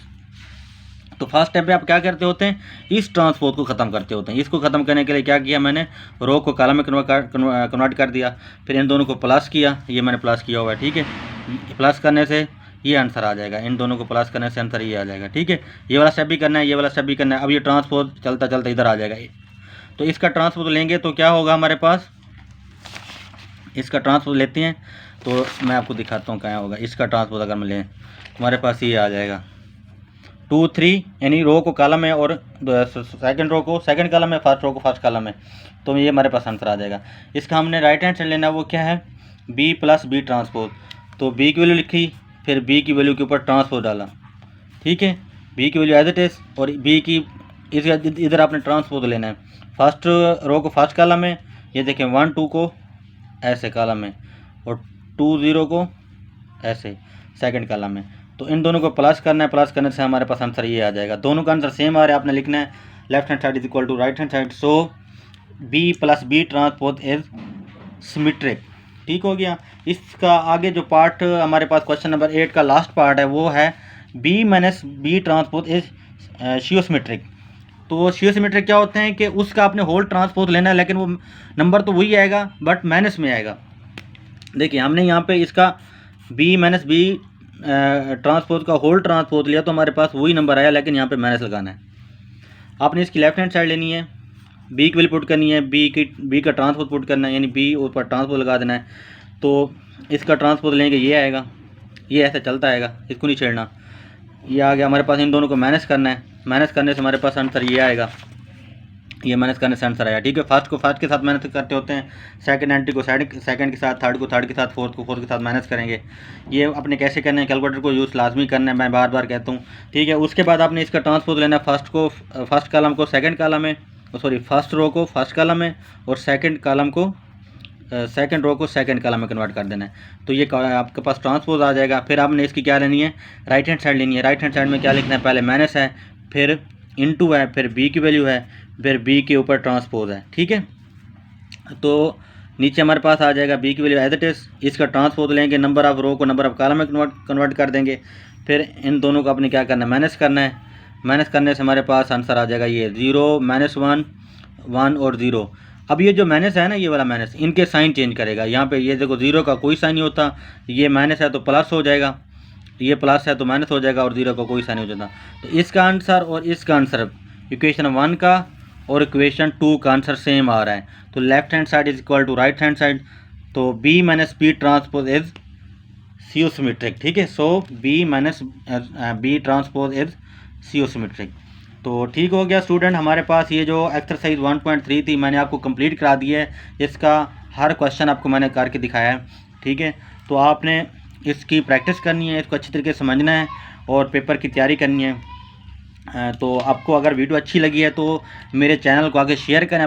तो फर्स्ट स्टेप पे आप क्या करते होते हैं, इस ट्रांसपोज को ख़त्म करते होते हैं। इसको ख़त्म करने के लिए क्या किया मैंने, रो को कॉलम में कन्वर्ट कर दिया, फिर इन दोनों को प्लस किया, ये मैंने प्लस किया हुआ है, ठीक है। प्लस करने से ये आंसर आ जाएगा, इन दोनों को प्लस करने से आंसर ये आ जाएगा, ठीक है। ये वाला स्टेप भी करना है, ये वाला स्टेप भी करना है। अब ये ट्रांसपोज चलता चलता इधर आ जाएगा, तो इसका ट्रांसपोज लेंगे तो क्या होगा हमारे पास, इसका ट्रांसपोज लेते हैं तो मैं आपको दिखाता हूँ क्या होगा। इसका ट्रांसपोज अगर मैं लें तो हमारे पास ये आ जाएगा 2 3, यानी रो को कॉलम में और सेकंड रो को सेकंड कॉलम में, फर्स्ट रो को फर्स्ट कॉलम में, तो ये हमारे पास आंसर आ जाएगा। इसका हमने राइट हैंड साइड लेना, वो क्या है, बी प्लस बी ट्रांसपोज। तो बी की वैल्यू लिखी, फिर बी की वैल्यू के ऊपर ट्रांसपोज डाला, ठीक है। बी की वैल्यू एज इट इज़ और बी की इधर आपने ट्रांसपोज लेना है। फर्स्ट रो को फर्स्ट कॉलम में, ये देखें 1 2 को ऐसे कॉलम में और 2 0 को ऐसे सेकंड कॉलम में। तो इन दोनों को प्लस करना है, प्लस करने से हमारे पास आंसर ये आ जाएगा। दोनों का आंसर सेम आ रहा है, आपने लिखना है left hand side is equal to right hand side, so B plus B transpose is symmetric, ठीक हो गया। इसका आगे जो पार्ट हमारे पास क्वेश्चन नंबर 8 का लास्ट पार्ट है, वो है B minus B transpose is skew symmetric. तो शियोसिमेट्रिक क्या होते हैं कि उसका आपने होल ट्रांसपोज लेना है, लेकिन वो नंबर तो वही आएगा बट माइनस में आएगा। देखिए हमने यहाँ पे इसका बी माइनस बी ट्रांसपोज का होल ट्रांसपोज लिया तो हमारे पास वही नंबर आया, लेकिन यहाँ पे माइनस लगाना है। आपने इसकी लेफ्ट हैंड साइड लेनी है, बी की वैल्यू पुट करनी है, बी का ट्रांसपोज पुट करना है, यानी बी ऊपर ट्रांसपोज लगा देना है। तो इसका ट्रांसपोज लेंगे, ये आएगा, ये ऐसे चलता आएगा, इसको नहीं छेड़ना। ये आ गया हमारे पास, इन दोनों को माइनस करना है, माइनस करने से हमारे पास आंसर ये आएगा, ये माइनस करने से आंसर आया, ठीक है। फर्स्ट को फर्स्ट के साथ माइनस करते होते हैं, सेकंड एंट्री को सेकंड के साथ, थर्ड को थर्ड के साथ, फोर्थ को फोर्थ के साथ माइनस करेंगे। ये अपने कैसे करना है, कैलकुलेटर को यूज़ लाजमी करना है, मैं बार बार कहता हूँ, ठीक है। उसके बाद आपने इसका ट्रांसपोज लेना है, फर्स्ट कॉलम को सेकंड कॉलम में, सॉरी फर्स्ट रो को फर्स्ट कॉलम में और सेकंड कॉलम को सेकंड रो को सेकंड कॉलम में कन्वर्ट कर देना है। तो ये आपके पास ट्रांसपोज आ जाएगा। फिर आपने इसकी क्या लेनी है, राइट हैंड साइड लेनी है। राइट हैंड साइड में क्या लिखना है, पहले माइनस है, फिर इनटू है, फिर बी की वैल्यू है, फिर बी के ऊपर ट्रांसपोज है, ठीक है। तो नीचे हमारे पास आ जाएगा बी की वैल्यू एज इट इज़, इसका ट्रांसपोज लेंगे, नंबर ऑफ रो को नंबर ऑफ कॉलम में कन्वर्ट कर देंगे। फिर इन दोनों को अपने क्या करना है, माइनस करना है। माइनस करने से हमारे पास आंसर आ जाएगा ये 0 -1 1 और 0। अब ये जो माइनस है ना, ये वाला माइनस, इनके साइन चेंज करेगा। यहाँ पे ये देखो 0 का कोई साइन नहीं होता, ये माइनस है तो प्लस हो जाएगा, ये प्लस है तो माइनस हो जाएगा, और 0 का कोई साइन नहीं हो जाता। तो इसका आंसर और इसका आंसर, इक्वेशन 1 का और इक्वेशन 2 का आंसर सेम आ रहा है। तो left hand side is equal to right hand side, तो B minus B transpose is skew symmetric, ठीक है। So B minus B transpose is skew symmetric. तो ठीक हो गया स्टूडेंट, हमारे पास ये जो एक्सरसाइज 1.3 थी मैंने आपको कंप्लीट करा दी है। इसका हर क्वेश्चन आपको मैंने करके दिखाया है, ठीक है। तो आपने इसकी प्रैक्टिस करनी है, इसको अच्छी तरीके से समझना है और पेपर की तैयारी करनी है। तो आपको अगर वीडियो अच्छी लगी है तो मेरे चैनल को आगे शेयर करें।